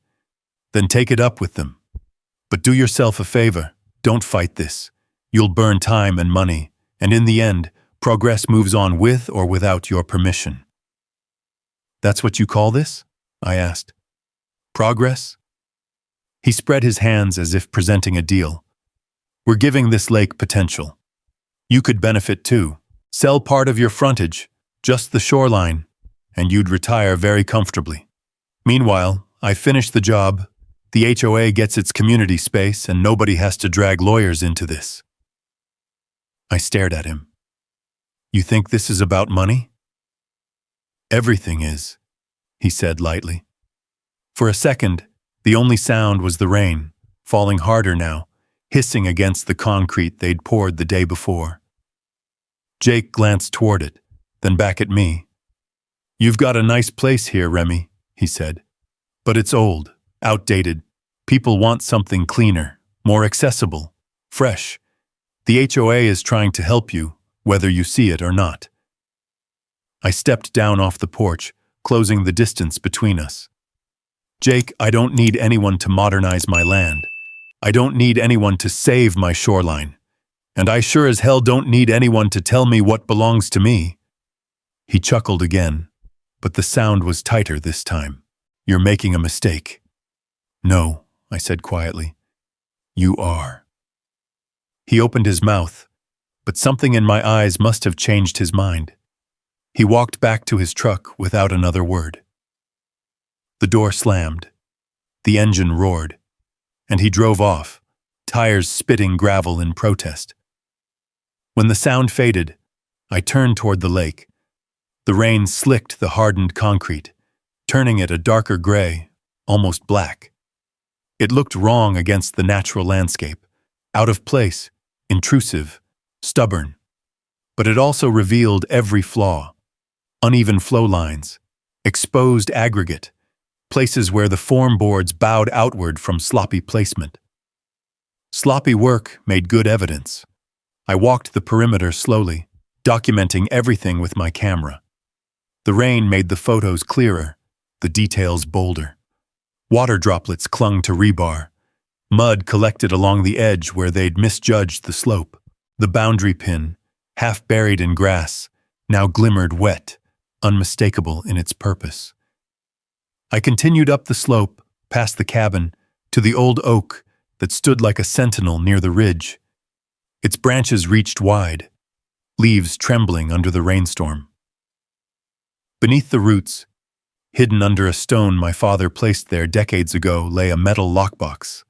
"Then take it up with them. But do yourself a favor, don't fight this. You'll burn time and money, and in the end, progress moves on with or without your permission." "That's what you call this?" I asked. "Progress?" He spread his hands as if presenting a deal. "We're giving this lake potential. You could benefit too. Sell part of your frontage, just the shoreline, and you'd retire very comfortably. Meanwhile, I finish the job, the HOA gets its community space, and nobody has to drag lawyers into this." I stared at him. "You think this is about money?" "Everything is," he said lightly. For a second, the only sound was the rain, falling harder now, hissing against the concrete they'd poured the day before. Jake glanced toward it, then back at me. "You've got a nice place here, Remy," he said. "But it's old, outdated. People want something cleaner, more accessible, fresh. The HOA is trying to help you, whether you see it or not." I stepped down off the porch, closing the distance between us. "Jake, I don't need anyone to modernize my land. I don't need anyone to save my shoreline. And I sure as hell don't need anyone to tell me what belongs to me." He chuckled again, but the sound was tighter this time. "You're making a mistake." "No," I said quietly. "You are." He opened his mouth, but something in my eyes must have changed his mind. He walked back to his truck without another word. The door slammed, the engine roared, and he drove off, tires spitting gravel in protest. When the sound faded, I turned toward the lake. The rain slicked the hardened concrete, turning it a darker gray, almost black. It looked wrong against the natural landscape, out of place, intrusive, stubborn. But it also revealed every flaw: uneven flow lines, exposed aggregate, places where the form boards bowed outward from sloppy placement. Sloppy work made good evidence. I walked the perimeter slowly, documenting everything with my camera. The rain made the photos clearer, the details bolder. Water droplets clung to rebar. Mud collected along the edge where they'd misjudged the slope. The boundary pin, half buried in grass, now glimmered wet, unmistakable in its purpose. I continued up the slope, past the cabin, to the old oak that stood like a sentinel near the ridge. Its branches reached wide, leaves trembling under the rainstorm. Beneath the roots, hidden under a stone my father placed there decades ago, lay a metal lockbox.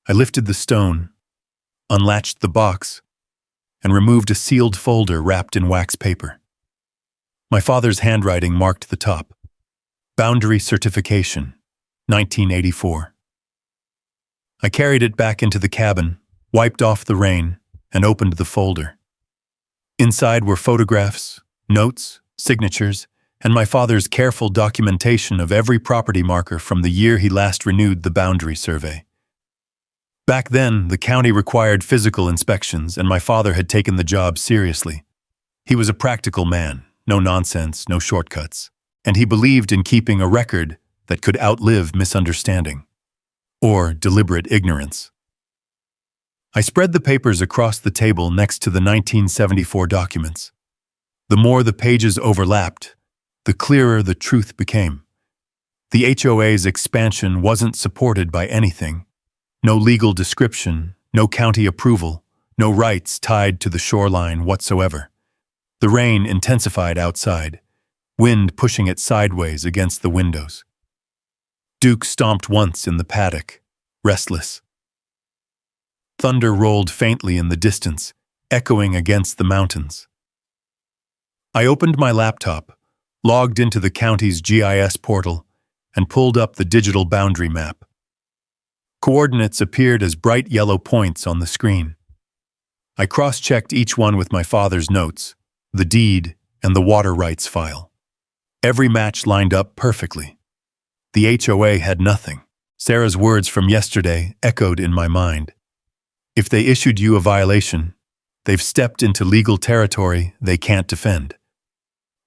I lifted the stone, unlatched the box, and removed a sealed folder wrapped in wax paper. My father's handwriting marked the top. Boundary Certification, 1984. I carried it back into the cabin, wiped off the rain, and opened the folder. Inside were photographs, notes, signatures, and my father's careful documentation of every property marker from the year he last renewed the boundary survey. Back then, the county required physical inspections, and my father had taken the job seriously. He was a practical man, no nonsense, no shortcuts, and he believed in keeping a record that could outlive misunderstanding or deliberate ignorance. I spread the papers across the table next to the 1974 documents. The more the pages overlapped, the clearer the truth became. The HOA's expansion wasn't supported by anything. No legal description, no county approval, no rights tied to the shoreline whatsoever. The rain intensified outside, wind pushing it sideways against the windows. Duke stomped once in the paddock, restless. Thunder rolled faintly in the distance, echoing against the mountains. I opened my laptop, logged into the county's GIS portal, and pulled up the digital boundary map. Coordinates appeared as bright yellow points on the screen. I cross-checked each one with my father's notes, the deed, and the water rights file. Every match lined up perfectly. The HOA had nothing. Sarah's words from yesterday echoed in my mind. If they issued you a violation, they've stepped into legal territory they can't defend.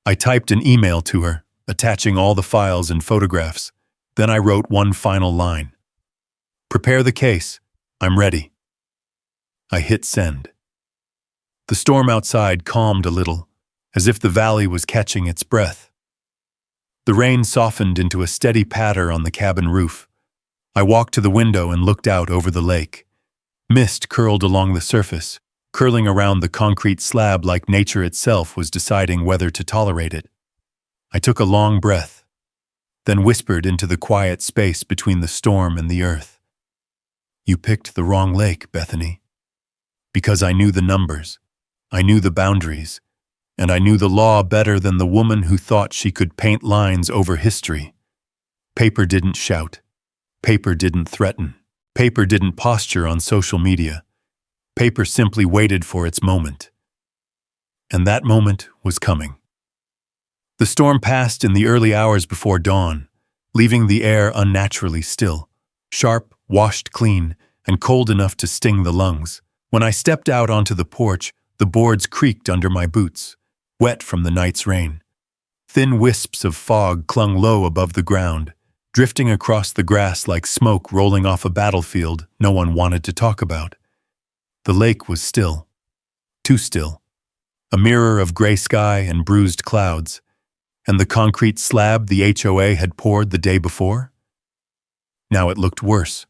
I typed an email to her, attaching all the files and photographs. Then I wrote one final line. Prepare the case. I'm ready. I hit send. The storm outside calmed a little, as if the valley was catching its breath. The rain softened into a steady patter on the cabin roof. I walked to the window and looked out over the lake. Mist curled along the surface, curling around the concrete slab like nature itself was deciding whether to tolerate it. I took a long breath, then whispered into the quiet space between the storm and the earth. You picked the wrong lake, Bethany. Because I knew the numbers, I knew the boundaries, and I knew the law better than the woman who thought she could paint lines over history. Paper didn't shout. Paper didn't threaten. Paper didn't posture on social media. Paper simply waited for its moment. And that moment was coming. The storm passed in the early hours before dawn, leaving the air unnaturally still, sharp, washed clean, and cold enough to sting the lungs. When I stepped out onto the porch, the boards creaked under my boots, wet from the night's rain. Thin wisps of fog clung low above the ground, drifting across the grass like smoke rolling off a battlefield no one wanted to talk about. The lake was still, too still, a mirror of gray sky and bruised clouds, and the concrete slab the HOA had poured the day before? Now it looked worse,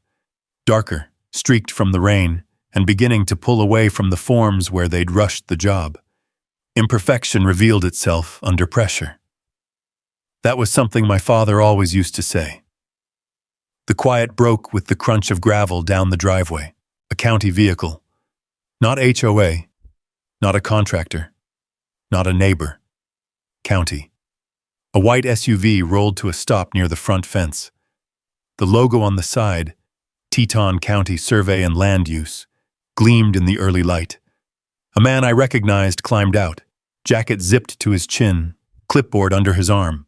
darker, streaked from the rain, and beginning to pull away from the forms where they'd rushed the job. Imperfection revealed itself under pressure. That was something my father always used to say. The quiet broke with the crunch of gravel down the driveway, a county vehicle. Not HOA, not a contractor, not a neighbor. County. A white SUV rolled to a stop near the front fence. The logo on the side, Teton County Survey and Land Use, gleamed in the early light. A man I recognized climbed out, jacket zipped to his chin, clipboard under his arm.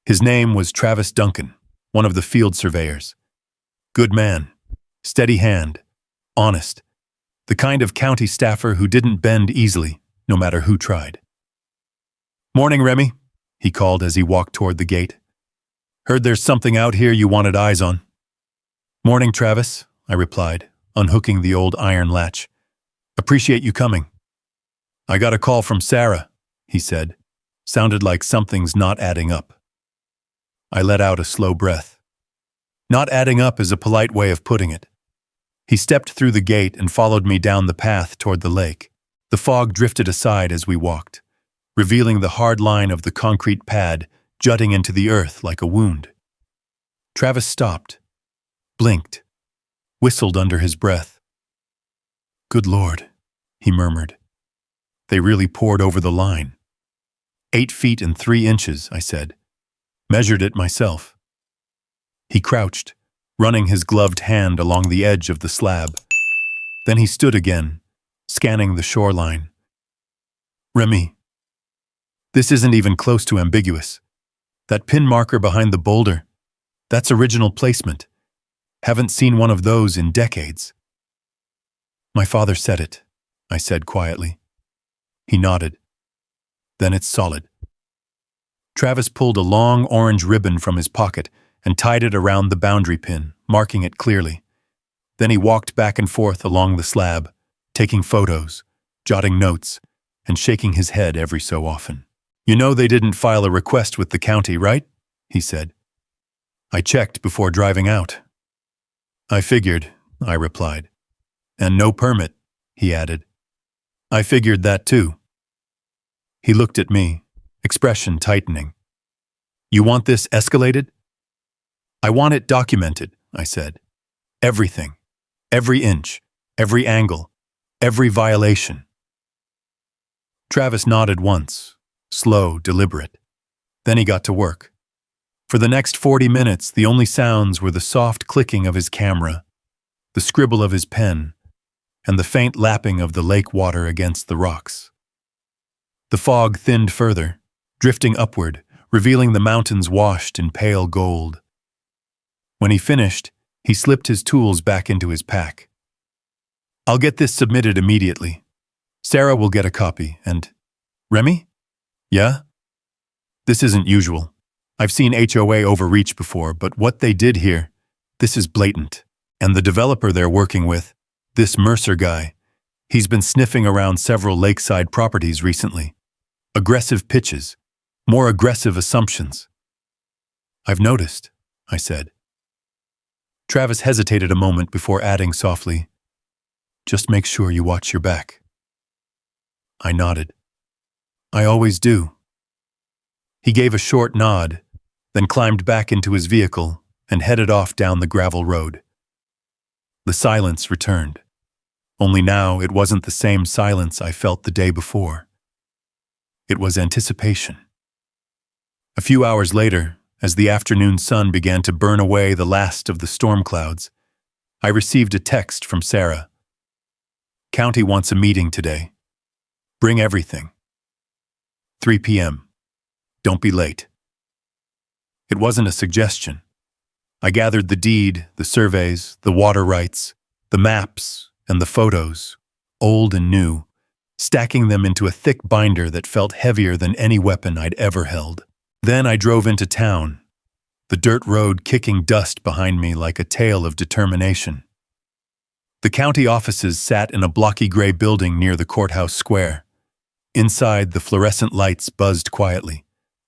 His name was Travis Duncan, one of the field surveyors. Good man, steady hand, honest, the kind of county staffer who didn't bend easily, no matter who tried. "Morning, Remy," he called as he walked toward the gate. "Heard there's something out here you wanted eyes on." "Morning, Travis," I replied, unhooking the old iron latch. "Appreciate you coming." I got a call from Sarah, he said. Sounded like something's not adding up. I let out a slow breath. Not adding up is a polite way of putting it. He stepped through the gate and followed me down the path toward the lake. The fog drifted aside as we walked, revealing the hard line of the concrete pad jutting into the earth like a wound. Travis stopped, blinked, whistled under his breath. Good Lord, he murmured. They really poured over the line. 8 feet and 3 inches, I said. Measured it myself. He crouched, running his gloved hand along the edge of the slab. Then he stood again, scanning the shoreline. Remy, this isn't even close to ambiguous. That pin marker behind the boulder, that's original placement. Haven't seen one of those in decades. My father said it, I said quietly. He nodded. Then it's solid. Travis pulled a long orange ribbon from his pocket and tied it around the boundary pin, marking it clearly. Then he walked back and forth along the slab, taking photos, jotting notes, and shaking his head every so often. You know they didn't file a request with the county, right? He said. I checked before driving out. I figured, I replied. And no permit, he added. I figured that too. He looked at me, expression tightening. You want this escalated? I want it documented, I said. Everything. Every inch. Every angle. Every violation. Travis nodded once, slow, deliberate. Then he got to work. For the next 40 minutes, the only sounds were the soft clicking of his camera, the scribble of his pen, and the faint lapping of the lake water against the rocks. The fog thinned further, drifting upward, revealing the mountains washed in pale gold. When he finished, he slipped his tools back into his pack. I'll get this submitted immediately. Sarah will get a copy, and… Remy? Yeah? This isn't usual. I've seen HOA overreach before, but what they did here, this is blatant. And the developer they're working with, this Mercer guy, he's been sniffing around several lakeside properties recently. Aggressive pitches, more aggressive assumptions. I've noticed, I said. Travis hesitated a moment before adding softly, just make sure you watch your back. I nodded. I always do. He gave a short nod, then climbed back into his vehicle and headed off down the gravel road. The silence returned. Only now it wasn't the same silence I felt the day before. It was anticipation. A few hours later, as the afternoon sun began to burn away the last of the storm clouds, I received a text from Sarah. County wants a meeting today. Bring everything. 3 p.m. Don't be late. It wasn't a suggestion. I gathered the deed, the surveys, the water rights, the maps, and the photos, old and new, stacking them into a thick binder that felt heavier than any weapon I'd ever held. Then I drove into town, the dirt road kicking dust behind me like a tale of determination. The county offices sat in a blocky gray building near the courthouse square. Inside, the fluorescent lights buzzed quietly,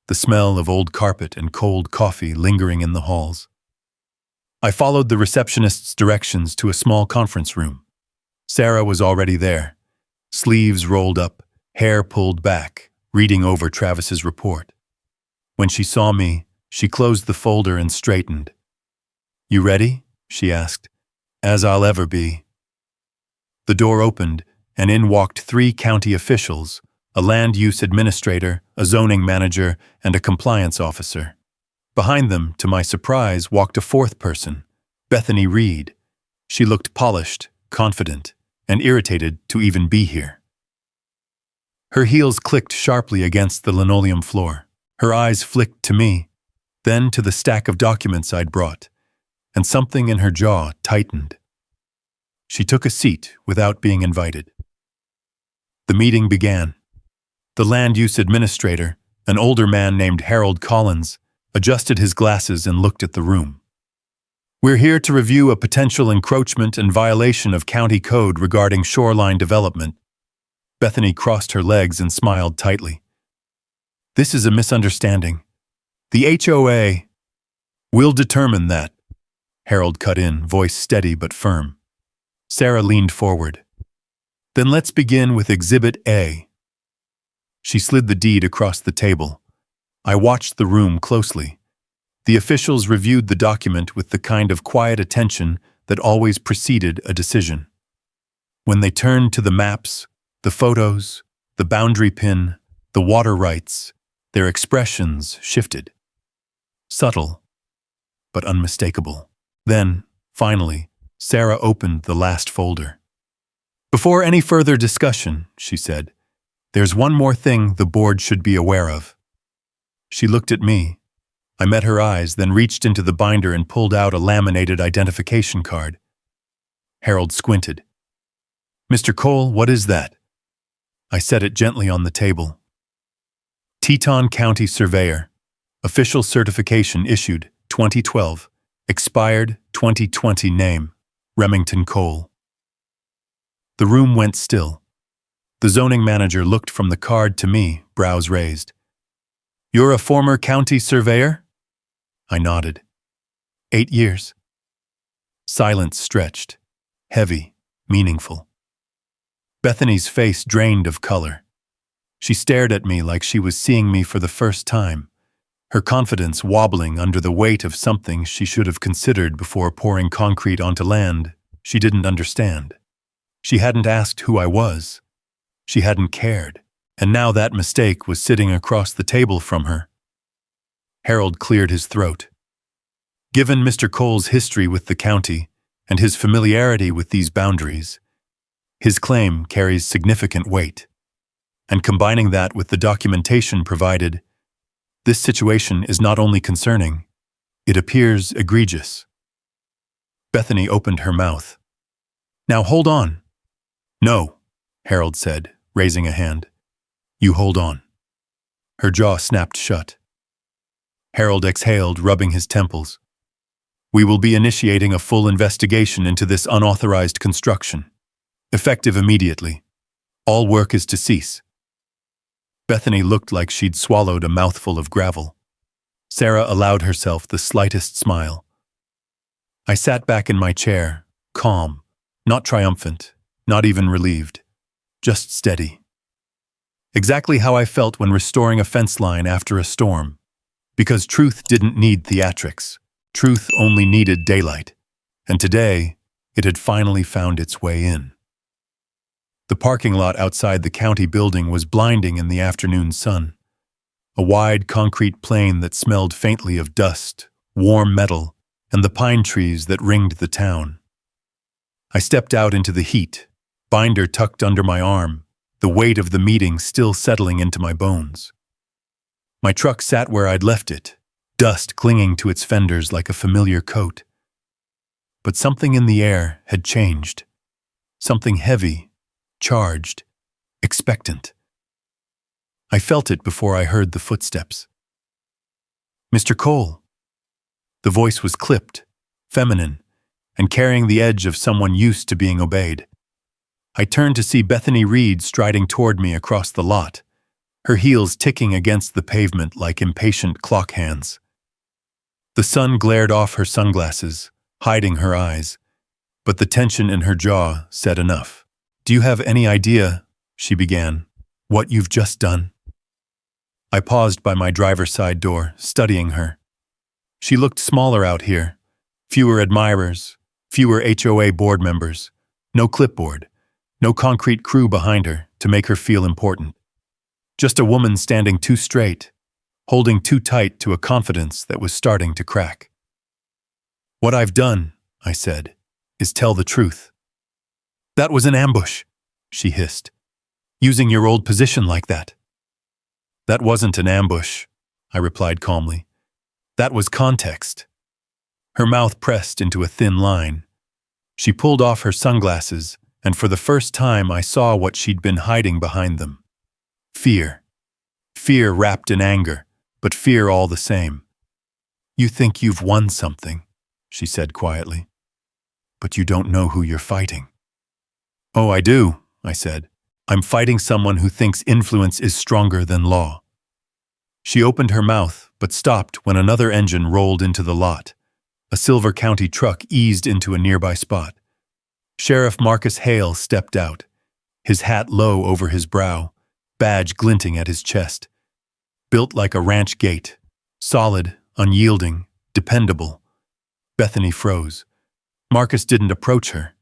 the smell of old carpet and cold coffee lingering in the halls. I followed the receptionist's directions to a small conference room. Sarah was already there, sleeves rolled up, hair pulled back, reading over Travis's report. When she saw me, she closed the folder and straightened. You ready? She asked. As I'll ever be. The door opened, and in walked 3 county officials, a land use administrator, a zoning manager, and a compliance officer. Behind them, to my surprise, walked a 4th person, Bethany Reed. She looked polished, confident, and irritated to even be here. Her heels clicked sharply against the linoleum floor. Her eyes flicked to me, then to the stack of documents I'd brought, and something in her jaw tightened. She took a seat without being invited. The meeting began. The land use administrator, an older man named Harold Collins, adjusted his glasses and looked at the room. We're here to review a potential encroachment and violation of county code regarding shoreline development. Bethany crossed her legs and smiled tightly. This is a misunderstanding. The HOA will determine that, Harold cut in, voice steady but firm. Sarah leaned forward. Then let's begin with Exhibit A. She slid the deed across the table. I watched the room closely. The officials reviewed the document with the kind of quiet attention that always preceded a decision. When they turned to the maps, the photos, the boundary pin, the water rights, their expressions shifted. Subtle, but unmistakable. Then, finally, Sarah opened the last folder. Before any further discussion, she said, there's one more thing the board should be aware of. She looked at me. I met her eyes, then reached into the binder and pulled out a laminated identification card. Harold squinted. Mr. Cole, what is that? I set it gently on the table. Teton County Surveyor. Official certification issued 2012. Expired 2020 name. Remington Cole. The room went still. The zoning manager looked from the card to me, brows raised. You're a former county surveyor? I nodded. 8 years. Silence stretched. Heavy, meaningful. Bethany's face drained of color. She stared at me like she was seeing me for the first time, her confidence wobbling under the weight of something she should have considered before pouring concrete onto land she didn't understand. She hadn't asked who I was. She hadn't cared, and now that mistake was sitting across the table from her. Harold cleared his throat. Given Mr. Cole's history with the county and his familiarity with these boundaries, his claim carries significant weight. And combining that with the documentation provided, this situation is not only concerning, it appears egregious. Bethany opened her mouth. Now hold on. No, Harold said, raising a hand. You hold on. Her jaw snapped shut. Harold exhaled, rubbing his temples. We will be initiating a full investigation into this unauthorized construction. Effective immediately. All work is to cease. Bethany looked like she'd swallowed a mouthful of gravel. Sarah allowed herself the slightest smile. I sat back in my chair, calm, not triumphant, not even relieved, just steady. Exactly how I felt when restoring a fence line after a storm. Because truth didn't need theatrics. Truth only needed daylight. And today, it had finally found its way in. The parking lot outside the county building was blinding in the afternoon sun. A wide concrete plain that smelled faintly of dust, warm metal, and the pine trees that ringed the town. I stepped out into the heat, binder tucked under my arm, the weight of the meeting still settling into my bones. My truck sat where I'd left it, dust clinging to its fenders like a familiar coat. But something in the air had changed. Something heavy, charged, expectant. I felt it before I heard the footsteps. Mr. Cole. The voice was clipped, feminine, and carrying the edge of someone used to being obeyed. I turned to see Bethany Reed striding toward me across the lot, her heels ticking against the pavement like impatient clock hands. The sun glared off her sunglasses, hiding her eyes, but the tension in her jaw said enough. Do you have any idea, she began, what you've just done? I paused by my driver's side door, studying her. She looked smaller out here, fewer admirers, fewer HOA board members, no clipboard, no concrete crew behind her to make her feel important. Just a woman standing too straight, holding too tight to a confidence that was starting to crack. What I've done, I said, is tell the truth. That was an ambush, she hissed. Using your old position like that. That wasn't an ambush, I replied calmly. That was context. Her mouth pressed into a thin line. She pulled off her sunglasses, and for the first time I saw what she'd been hiding behind them. Fear. Fear wrapped in anger, but fear all the same. You think you've won something, she said quietly. But you don't know who you're fighting. Oh, I do, I said. I'm fighting someone who thinks influence is stronger than law. She opened her mouth, but stopped when another engine rolled into the lot. A Silver County truck eased into a nearby spot. Sheriff Marcus Hale stepped out, his hat low over his brow, badge glinting at his chest. Built like a ranch gate, solid, unyielding, dependable. Bethany froze. Marcus didn't approach her.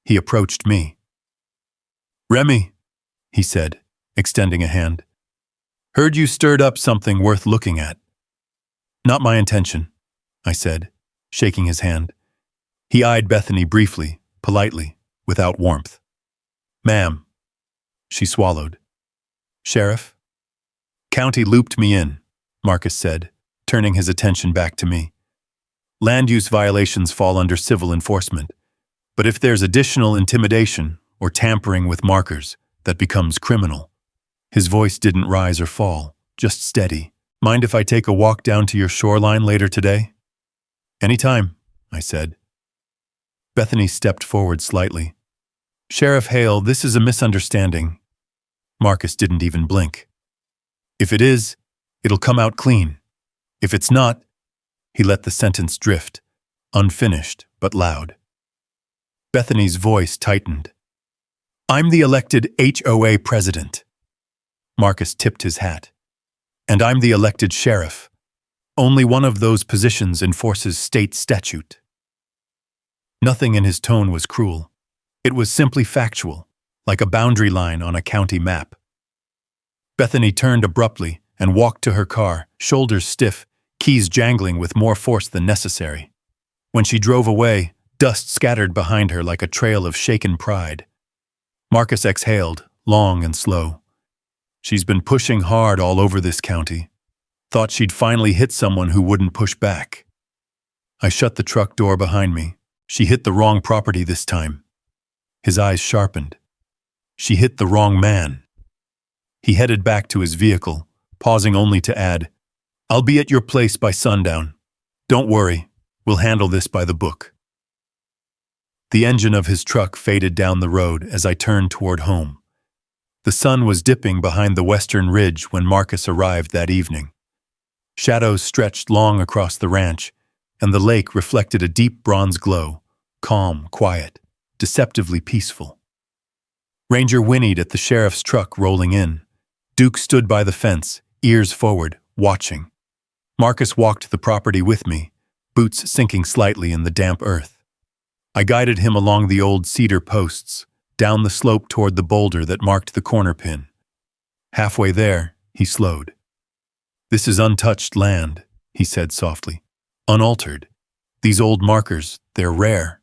He approached me. "Remy," he said, extending a hand. "Heard you stirred up something worth looking at." "Not my intention," I said, shaking his hand. He eyed Bethany briefly, politely, without warmth. "Ma'am." She swallowed. "Sheriff?" "County looped me in," Marcus said, turning his attention back to me. "Land use violations fall under civil enforcement, but if there's additional intimidation or tampering with markers, that becomes criminal." His voice didn't rise or fall, just steady. "Mind if I take a walk down to your shoreline later today?" "Anytime," I said. Bethany stepped forward slightly. "Sheriff Hale, this is a misunderstanding." Marcus didn't even blink. "If it is, it'll come out clean. If it's not—" He let the sentence drift, unfinished but loud. Bethany's voice tightened. "I'm the elected HOA president." Marcus tipped his hat. "And I'm the elected sheriff. Only one of those positions enforces state statute." Nothing in his tone was cruel. It was simply factual, like a boundary line on a county map. Bethany turned abruptly and walked to her car, shoulders stiff, keys jangling with more force than necessary. When she drove away, dust scattered behind her like a trail of shaken pride. Marcus exhaled, long and slow. "She's been pushing hard all over this county. Thought she'd finally hit someone who wouldn't push back." I shut the truck door behind me. "She hit the wrong property this time." His eyes sharpened. "She hit the wrong man." He headed back to his vehicle, pausing only to add, "I'll be at your place by sundown. Don't worry, we'll handle this by the book." The engine of his truck faded down the road as I turned toward home. The sun was dipping behind the western ridge when Marcus arrived that evening. Shadows stretched long across the ranch, and the lake reflected a deep bronze glow, calm, quiet, deceptively peaceful. Ranger whinnied at the sheriff's truck rolling in. Duke stood by the fence, ears forward, watching. Marcus walked the property with me, boots sinking slightly in the damp earth. I guided him along the old cedar posts, down the slope toward the boulder that marked the corner pin. Halfway there, he slowed. "This is untouched land," he said softly. "Unaltered. These old markers, they're rare."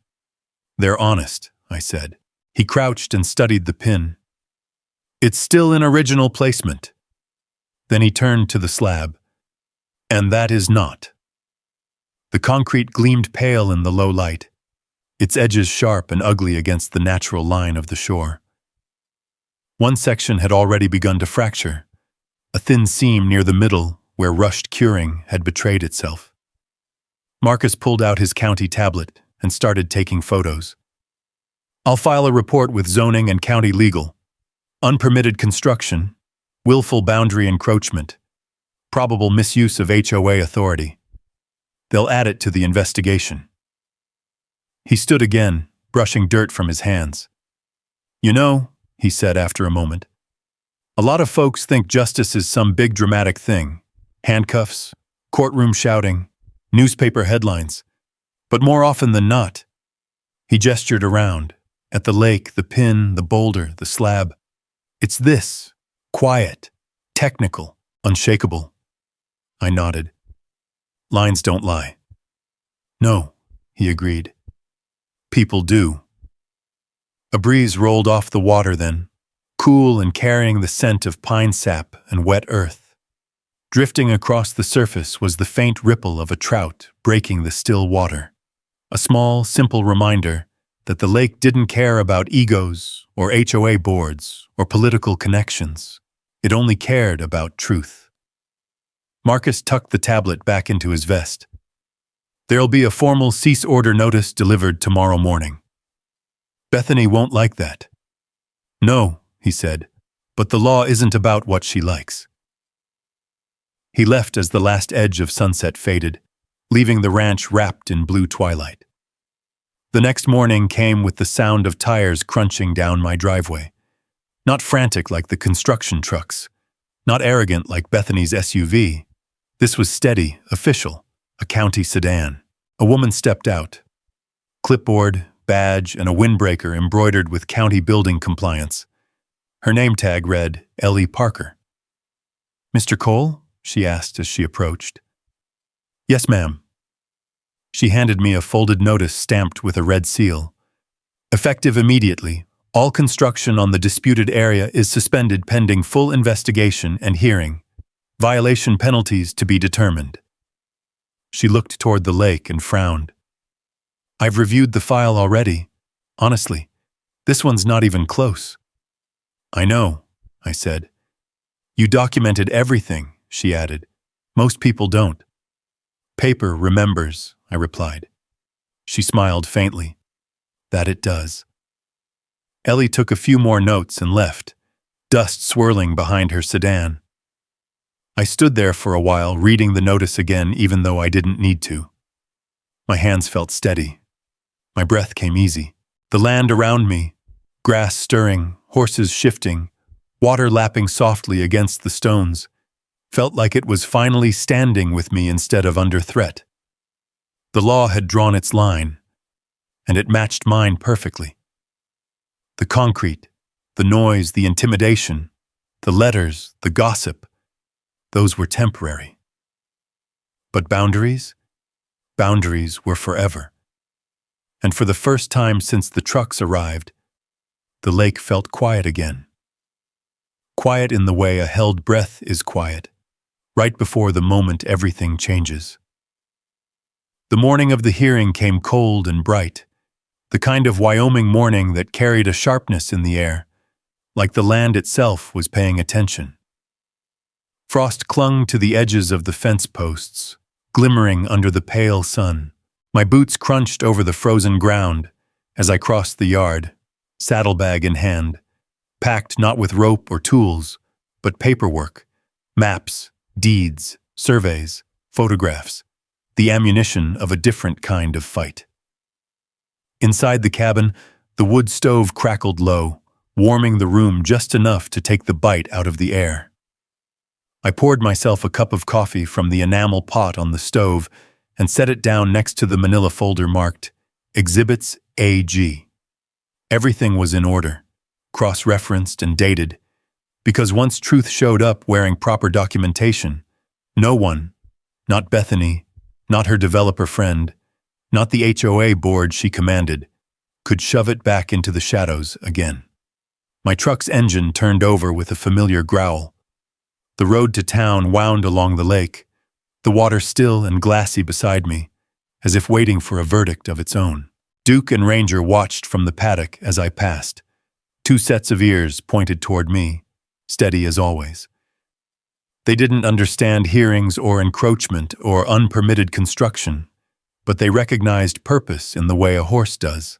"They're honest," I said. He crouched and studied the pin. "It's still in original placement." Then he turned to the slab. "And that is not." The concrete gleamed pale in the low light, its edges sharp and ugly against the natural line of the shore. One section had already begun to fracture, a thin seam near the middle where rushed curing had betrayed itself. Marcus pulled out his county tablet and started taking photos. "I'll file a report with zoning and county legal. Unpermitted construction, willful boundary encroachment, probable misuse of HOA authority. They'll add it to the investigation." He stood again, brushing dirt from his hands. "You know," he said after a moment, "a lot of folks think justice is some big dramatic thing. Handcuffs, courtroom shouting, newspaper headlines. But more often than not," he gestured around, at the lake, the pin, the boulder, the slab. "It's this, quiet, technical, unshakable." I nodded. "Lines don't lie." "No," he agreed. "People do." A breeze rolled off the water then, cool and carrying the scent of pine sap and wet earth. Drifting across the surface was the faint ripple of a trout breaking the still water. A small, simple reminder that the lake didn't care about egos or HOA boards or political connections. It only cared about truth. Marcus tucked the tablet back into his vest. "There'll be a formal cease order notice delivered tomorrow morning." "Bethany won't like that." "No," he said, "but the law isn't about what she likes." He left as the last edge of sunset faded, leaving the ranch wrapped in blue twilight. The next morning came with the sound of tires crunching down my driveway. Not frantic like the construction trucks, not arrogant like Bethany's SUV. This was steady, official, a county sedan. A woman stepped out. Clipboard, badge, and a windbreaker embroidered with county building compliance. Her name tag read, Ellie Parker. "Mr. Cole?" she asked as she approached. "Yes, ma'am." She handed me a folded notice stamped with a red seal. "Effective immediately. All construction on the disputed area is suspended pending full investigation and hearing. Violation penalties to be determined." She looked toward the lake and frowned. "I've reviewed the file already. Honestly, this one's not even close." "I know," I said. "You documented everything," she added. "Most people don't." "Paper remembers," I replied. She smiled faintly. "That it does." Ellie took a few more notes and left, dust swirling behind her sedan. I stood there for a while, reading the notice again even though I didn't need to. My hands felt steady. My breath came easy. The land around me, grass stirring, horses shifting, water lapping softly against the stones, felt like it was finally standing with me instead of under threat. The law had drawn its line, and it matched mine perfectly. The concrete, the noise, the intimidation, the letters, the gossip, those were temporary. But boundaries? Boundaries were forever. And for the first time since the trucks arrived, the lake felt quiet again. Quiet in the way a held breath is quiet, right before the moment everything changes. The morning of the hearing came cold and bright, the kind of Wyoming morning that carried a sharpness in the air, like the land itself was paying attention. Frost clung to the edges of the fence posts, glimmering under the pale sun. My boots crunched over the frozen ground as I crossed the yard, saddlebag in hand, packed not with rope or tools, but paperwork, maps, deeds, surveys, photographs, the ammunition of a different kind of fight. Inside the cabin, the wood stove crackled low, warming the room just enough to take the bite out of the air. I poured myself a cup of coffee from the enamel pot on the stove and set it down next to the manila folder marked Exhibits AG. Everything was in order, cross-referenced and dated, because once truth showed up wearing proper documentation, no one, not Bethany, not her developer friend, not the HOA board she commanded, could shove it back into the shadows again. My truck's engine turned over with a familiar growl. The road to town wound along the lake, the water still and glassy beside me, as if waiting for a verdict of its own. Duke and Ranger watched from the paddock as I passed. Two sets of ears pointed toward me, steady as always. They didn't understand hearings or encroachment or unpermitted construction, but they recognized purpose in the way a horse does.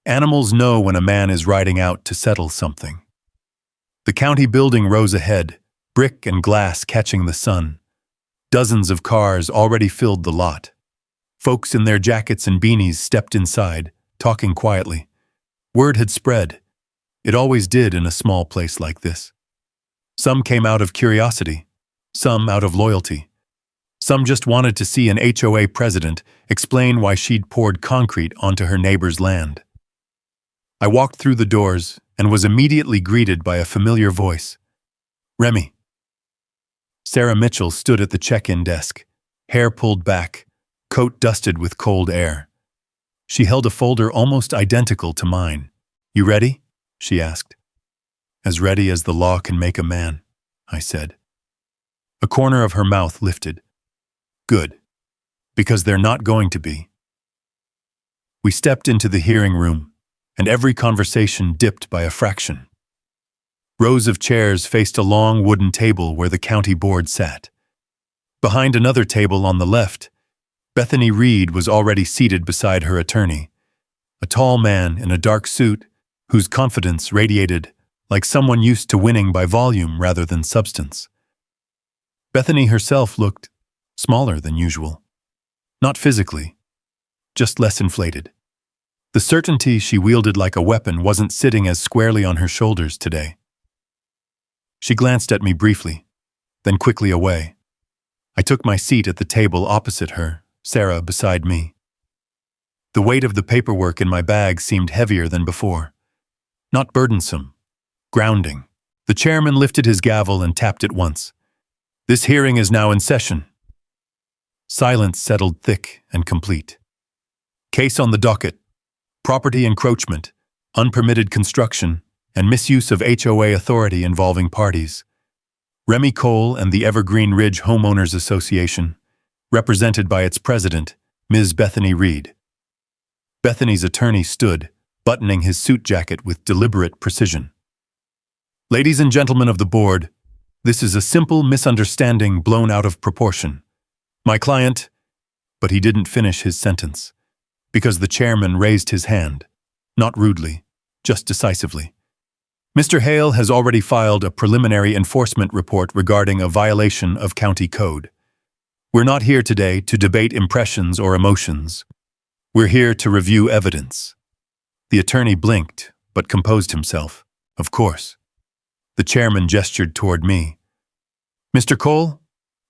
Animals know when a man is riding out to settle something. The county building rose ahead, brick and glass catching the sun. Dozens of cars already filled the lot. Folks in their jackets and beanies stepped inside, talking quietly. Word had spread. It always did in a small place like this. Some came out of curiosity, some out of loyalty. Some just wanted to see an HOA president explain why she'd poured concrete onto her neighbor's land. I walked through the doors and was immediately greeted by a familiar voice. "Remy." Sarah Mitchell stood at the check-in desk, hair pulled back, coat dusted with cold air. She held a folder almost identical to mine. "You ready?" she asked. "As ready as the law can make a man," I said. A corner of her mouth lifted. "Good, because they're not going to be." We stepped into the hearing room, and every conversation dipped by a fraction. Rows of chairs faced a long wooden table where the county board sat. Behind another table on the left, Bethany Reed was already seated beside her attorney, a tall man in a dark suit whose confidence radiated like someone used to winning by volume rather than substance. Bethany herself looked smaller than usual. Not physically, just less inflated. The certainty she wielded like a weapon wasn't sitting as squarely on her shoulders today. She glanced at me briefly, then quickly away. I took my seat at the table opposite her, Sarah beside me. The weight of the paperwork in my bag seemed heavier than before. Not burdensome, grounding. The chairman lifted his gavel and tapped it once. "This hearing is now in session." Silence settled thick and complete. Case on the docket: property encroachment, unpermitted construction, and misuse of HOA authority involving parties. Remy Cole and the Evergreen Ridge Homeowners Association, represented by its president, Ms. Bethany Reed. Bethany's attorney stood, buttoning his suit jacket with deliberate precision. "Ladies and gentlemen of the board, this is a simple misunderstanding blown out of proportion. My client—" But he didn't finish his sentence, because the chairman raised his hand, not rudely, just decisively. "Mr. Hale has already filed a preliminary enforcement report regarding a violation of county code. We're not here today to debate impressions or emotions. We're here to review evidence." The attorney blinked, but composed himself. "Of course." The chairman gestured toward me. "Mr. Cole,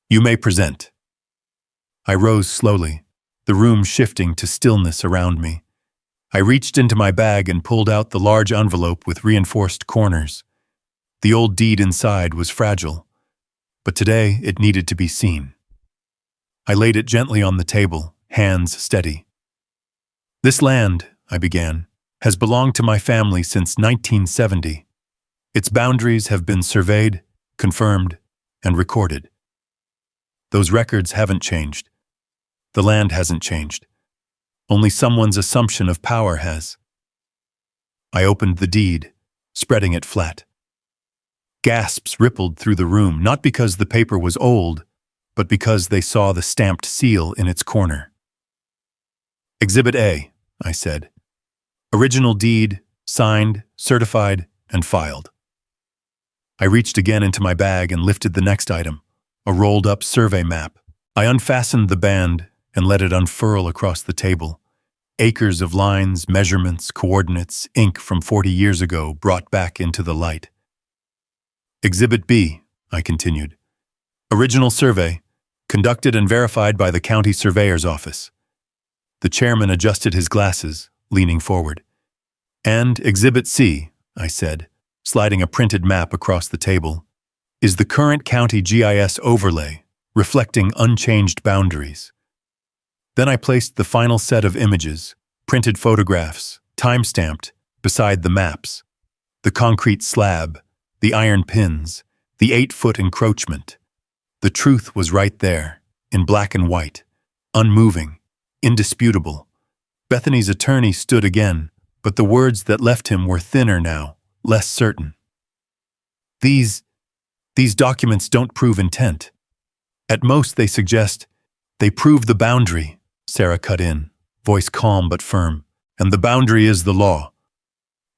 you may present." I rose slowly, the room shifting to stillness around me. I reached into my bag and pulled out the large envelope with reinforced corners. The old deed inside was fragile, but today it needed to be seen. I laid it gently on the table, hands steady. "This land," I began, "has belonged to my family since 1970. Its boundaries have been surveyed, confirmed, and recorded. Those records haven't changed. The land hasn't changed. Only someone's assumption of power has." I opened the deed, spreading it flat. Gasps rippled through the room, not because the paper was old, but because they saw the stamped seal in its corner. "Exhibit A," I said. "Original deed, signed, certified, and filed." I reached again into my bag and lifted the next item, a rolled-up survey map. I unfastened the band and let it unfurl across the table. Acres of lines, measurements, coordinates, ink from 40 years ago brought back into the light. "Exhibit B," I continued. "Original survey, conducted and verified by the county surveyor's office." The chairman adjusted his glasses, leaning forward. "And Exhibit C," I said, sliding a printed map across the table, "is the current county GIS overlay, reflecting unchanged boundaries." Then I placed the final set of images, printed photographs, time-stamped, beside the maps. The concrete slab, the iron pins, the 8-foot encroachment. The truth was right there, in black and white, unmoving, indisputable. Bethany's attorney stood again, but the words that left him were thinner now, less certain. These documents don't prove intent. At most, they suggest they prove the boundary," Sarah cut in, voice calm but firm. "And the boundary is the law."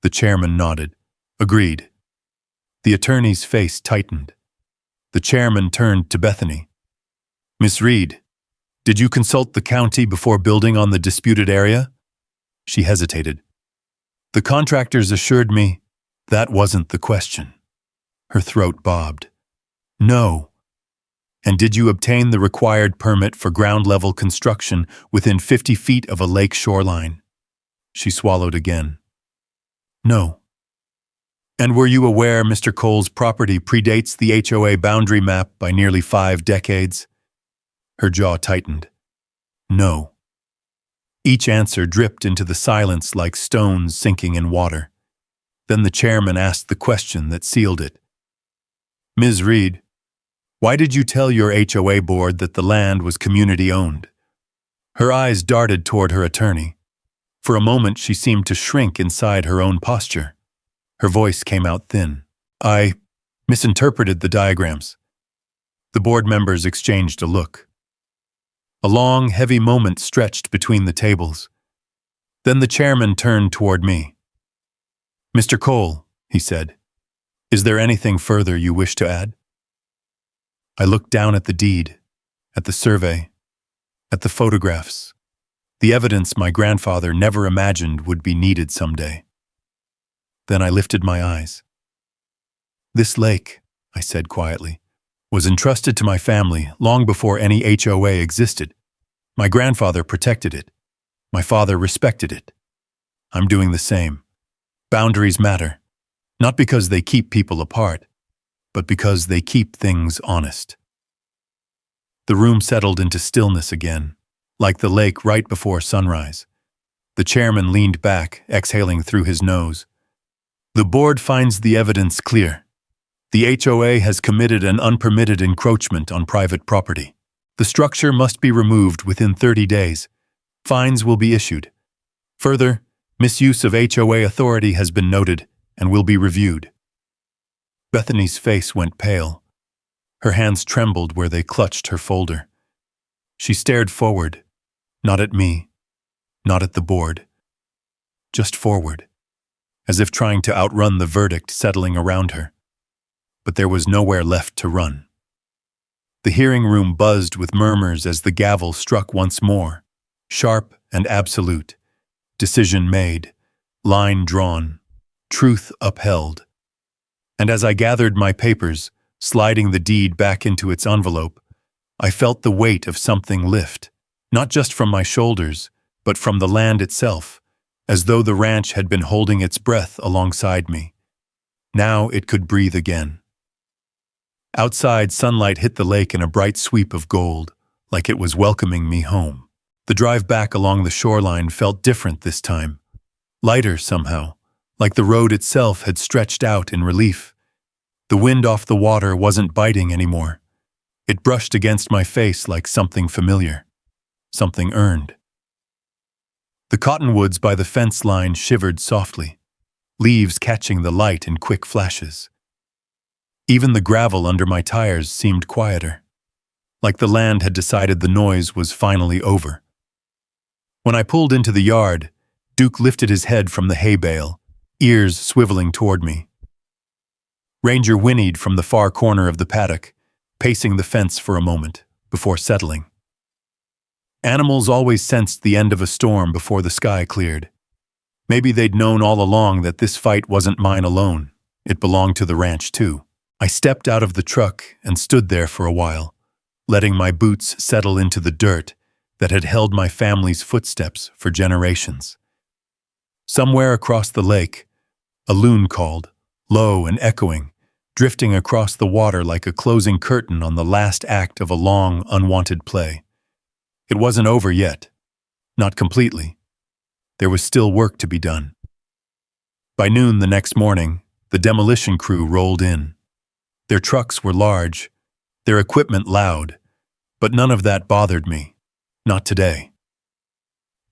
The chairman nodded. "Agreed." The attorney's face tightened. The chairman turned to Bethany. "Miss Reed, did you consult the county before building on the disputed area?" She hesitated. "The contractors assured me that wasn't the question." Her throat bobbed. "No." "And did you obtain the required permit for ground-level construction within 50 feet of a lake shoreline?" She swallowed again. "No." "And were you aware Mr. Cole's property predates the HOA boundary map by nearly 5 decades? Her jaw tightened. "No." Each answer dripped into the silence like stones sinking in water. Then the chairman asked the question that sealed it. "Ms. Reed, why did you tell your HOA board that the land was community-owned?" Her eyes darted toward her attorney. For a moment she seemed to shrink inside her own posture. Her voice came out thin. "I misinterpreted the diagrams." The board members exchanged a look. A long, heavy moment stretched between the tables. Then the chairman turned toward me. "Mr. Cole," he said, Is there anything further you wish to add? I looked down at the deed, at the survey, at the photographs, the evidence my grandfather never imagined would be needed someday. Then I lifted my eyes. This lake, I said quietly, was entrusted to my family long before any HOA existed. My grandfather protected it. My father respected it. I'm doing the same. Boundaries matter, not because they keep people apart, but because they keep things honest. The room settled into stillness again, like the lake right before sunrise. The chairman leaned back, exhaling through his nose. The board finds the evidence clear. The HOA has committed an unpermitted encroachment on private property. The structure must be removed within 30 days. Fines will be issued. Further, misuse of HOA authority has been noted and will be reviewed. Bethany's face went pale. Her hands trembled where they clutched her folder. She stared forward, not at me, not at the board, just forward, as if trying to outrun the verdict settling around her. But there was nowhere left to run. The hearing room buzzed with murmurs as the gavel struck once more, sharp and absolute. Decision made, line drawn, truth upheld. And as I gathered my papers, sliding the deed back into its envelope, I felt the weight of something lift, not just from my shoulders, but from the land itself, as though the ranch had been holding its breath alongside me. Now it could breathe again. Outside, sunlight hit the lake in a bright sweep of gold, like it was welcoming me home. The drive back along the shoreline felt different this time, lighter somehow, like the road itself had stretched out in relief. The wind off the water wasn't biting anymore. It brushed against my face like something familiar, something earned. The cottonwoods by the fence line shivered softly, leaves catching the light in quick flashes. Even the gravel under my tires seemed quieter, like the land had decided the noise was finally over. When I pulled into the yard, Duke lifted his head from the hay bale, ears swiveling toward me. Ranger whinnied from the far corner of the paddock, pacing the fence for a moment before settling. Animals always sensed the end of a storm before the sky cleared. Maybe they'd known all along that this fight wasn't mine alone. It belonged to the ranch too. I stepped out of the truck and stood there for a while, letting my boots settle into the dirt that had held my family's footsteps for generations. Somewhere across the lake, a loon called, low and echoing, drifting across the water like a closing curtain on the last act of a long, unwanted play. It wasn't over yet. Not completely. There was still work to be done. By noon the next morning, the demolition crew rolled in. Their trucks were large, their equipment loud, but none of that bothered me. Not today.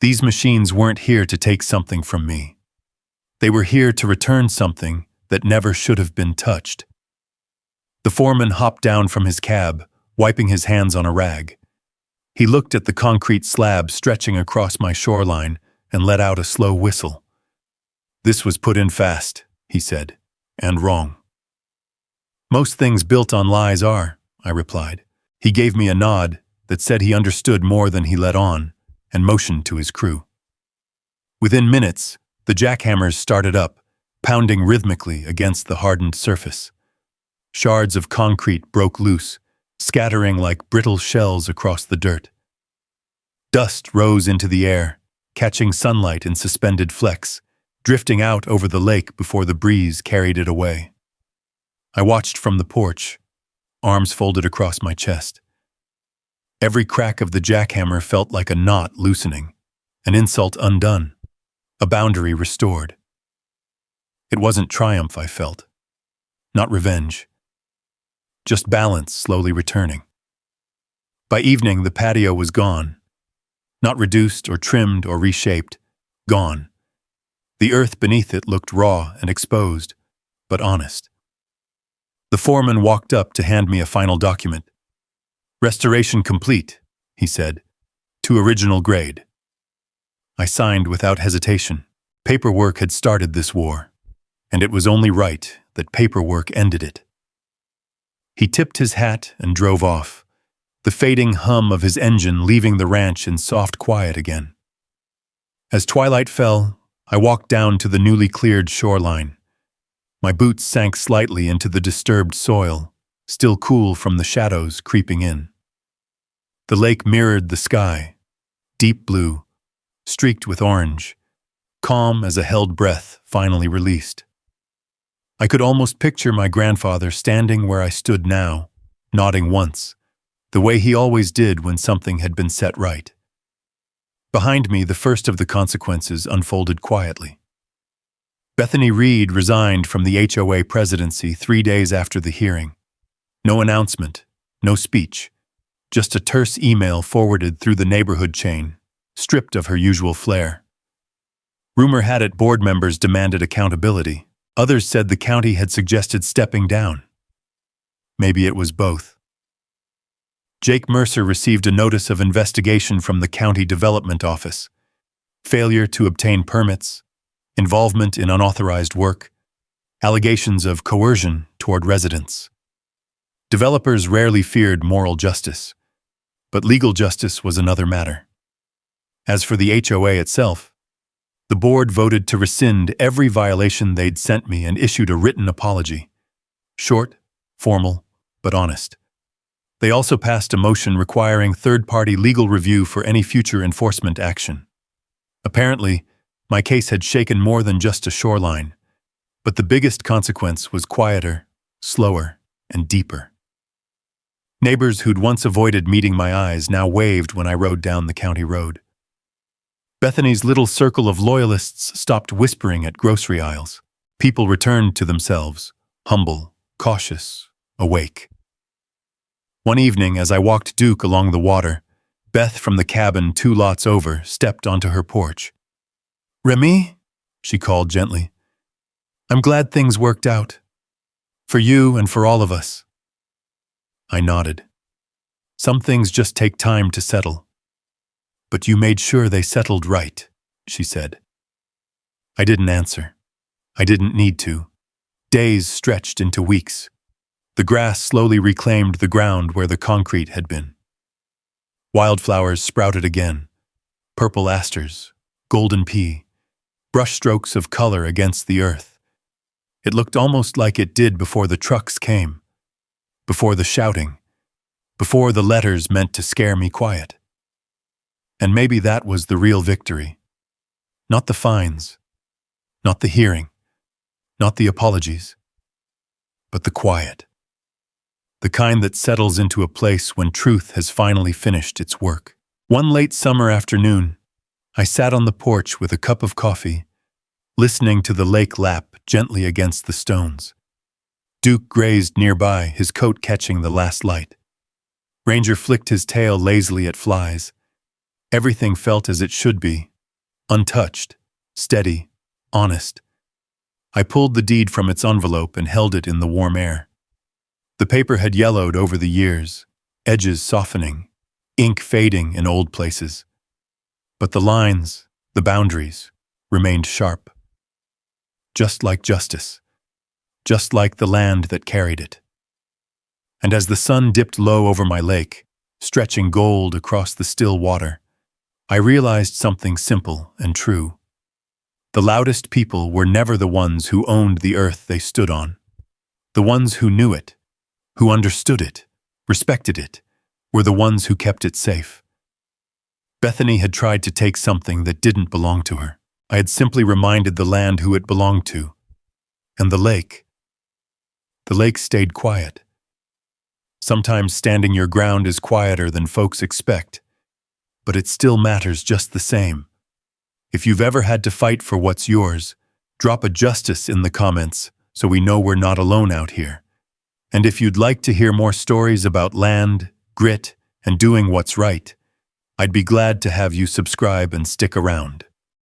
These machines weren't here to take something from me. They were here to return something that never should have been touched. The foreman hopped down from his cab, wiping his hands on a rag. He looked at the concrete slab stretching across my shoreline and let out a slow whistle. "This was put in fast," he said, "and wrong." "Most things built on lies are," I replied. He gave me a nod that said he understood more than he let on, and motioned to his crew. Within minutes, the jackhammers started up, pounding rhythmically against the hardened surface. Shards of concrete broke loose, scattering like brittle shells across the dirt. Dust rose into the air, catching sunlight in suspended flecks, drifting out over the lake before the breeze carried it away. I watched from the porch, arms folded across my chest. Every crack of the jackhammer felt like a knot loosening, an insult undone, a boundary restored. It wasn't triumph I felt, not revenge, just balance slowly returning. By evening, the patio was gone, not reduced or trimmed or reshaped, gone. The earth beneath it looked raw and exposed, but honest. The foreman walked up to hand me a final document. "Restoration complete," he said, "to original grade." I signed without hesitation. Paperwork had started this war, and it was only right that paperwork ended it. He tipped his hat and drove off, the fading hum of his engine leaving the ranch in soft quiet again. As twilight fell, I walked down to the newly cleared shoreline. My boots sank slightly into the disturbed soil, still cool from the shadows creeping in. The lake mirrored the sky, deep blue, streaked with orange, calm as a held breath finally released. I could almost picture my grandfather standing where I stood now, nodding once, the way he always did when something had been set right. Behind me, the first of the consequences unfolded quietly. Bethany Reed resigned from the HOA presidency 3 days after the hearing. No announcement, no speech, just a terse email forwarded through the neighborhood chain, stripped of her usual flair. Rumor had it board members demanded accountability. Others said the county had suggested stepping down. Maybe it was both. Jake Mercer received a notice of investigation from the county development office. Failure to obtain permits, involvement in unauthorized work, allegations of coercion toward residents. Developers rarely feared moral justice, but legal justice was another matter. As for the HOA itself, the board voted to rescind every violation they'd sent me and issued a written apology. Short, formal, but honest. They also passed a motion requiring third-party legal review for any future enforcement action. Apparently, my case had shaken more than just a shoreline, but the biggest consequence was quieter, slower, and deeper. Neighbors who'd once avoided meeting my eyes now waved when I rode down the county road. Bethany's little circle of loyalists stopped whispering at grocery aisles. People returned to themselves, humble, cautious, awake. One evening, as I walked Duke along the water, Beth from the cabin 2 lots over stepped onto her porch. "Remy," she called gently, "I'm glad things worked out. For you and for all of us." I nodded. Some things just take time to settle. "But you made sure they settled right," she said. I didn't answer. I didn't need to. Days stretched into weeks. The grass slowly reclaimed the ground where the concrete had been. Wildflowers sprouted again. Purple asters, golden pea, brushstrokes of color against the earth. It looked almost like it did before the trucks came, before the shouting, before the letters meant to scare me quiet. And maybe that was the real victory. Not the fines, not the hearing, not the apologies, but the quiet. The kind that settles into a place when truth has finally finished its work. One late summer afternoon, I sat on the porch with a cup of coffee, listening to the lake lap gently against the stones. Duke grazed nearby, his coat catching the last light. Ranger flicked his tail lazily at flies. Everything felt as it should be, untouched, steady, honest. I pulled the deed from its envelope and held it in the warm air. The paper had yellowed over the years, edges softening, ink fading in old places. But the lines, the boundaries, remained sharp. Just like justice, just like the land that carried it. And as the sun dipped low over my lake, stretching gold across the still water, I realized something simple and true. The loudest people were never the ones who owned the earth they stood on. The ones who knew it, who understood it, respected it, were the ones who kept it safe. Bethany had tried to take something that didn't belong to her. I had simply reminded the land who it belonged to. And the lake. The lake stayed quiet. Sometimes standing your ground is quieter than folks expect, but it still matters just the same. If you've ever had to fight for what's yours, drop a justice in the comments so we know we're not alone out here. And if you'd like to hear more stories about land, grit, and doing what's right, I'd be glad to have you subscribe and stick around.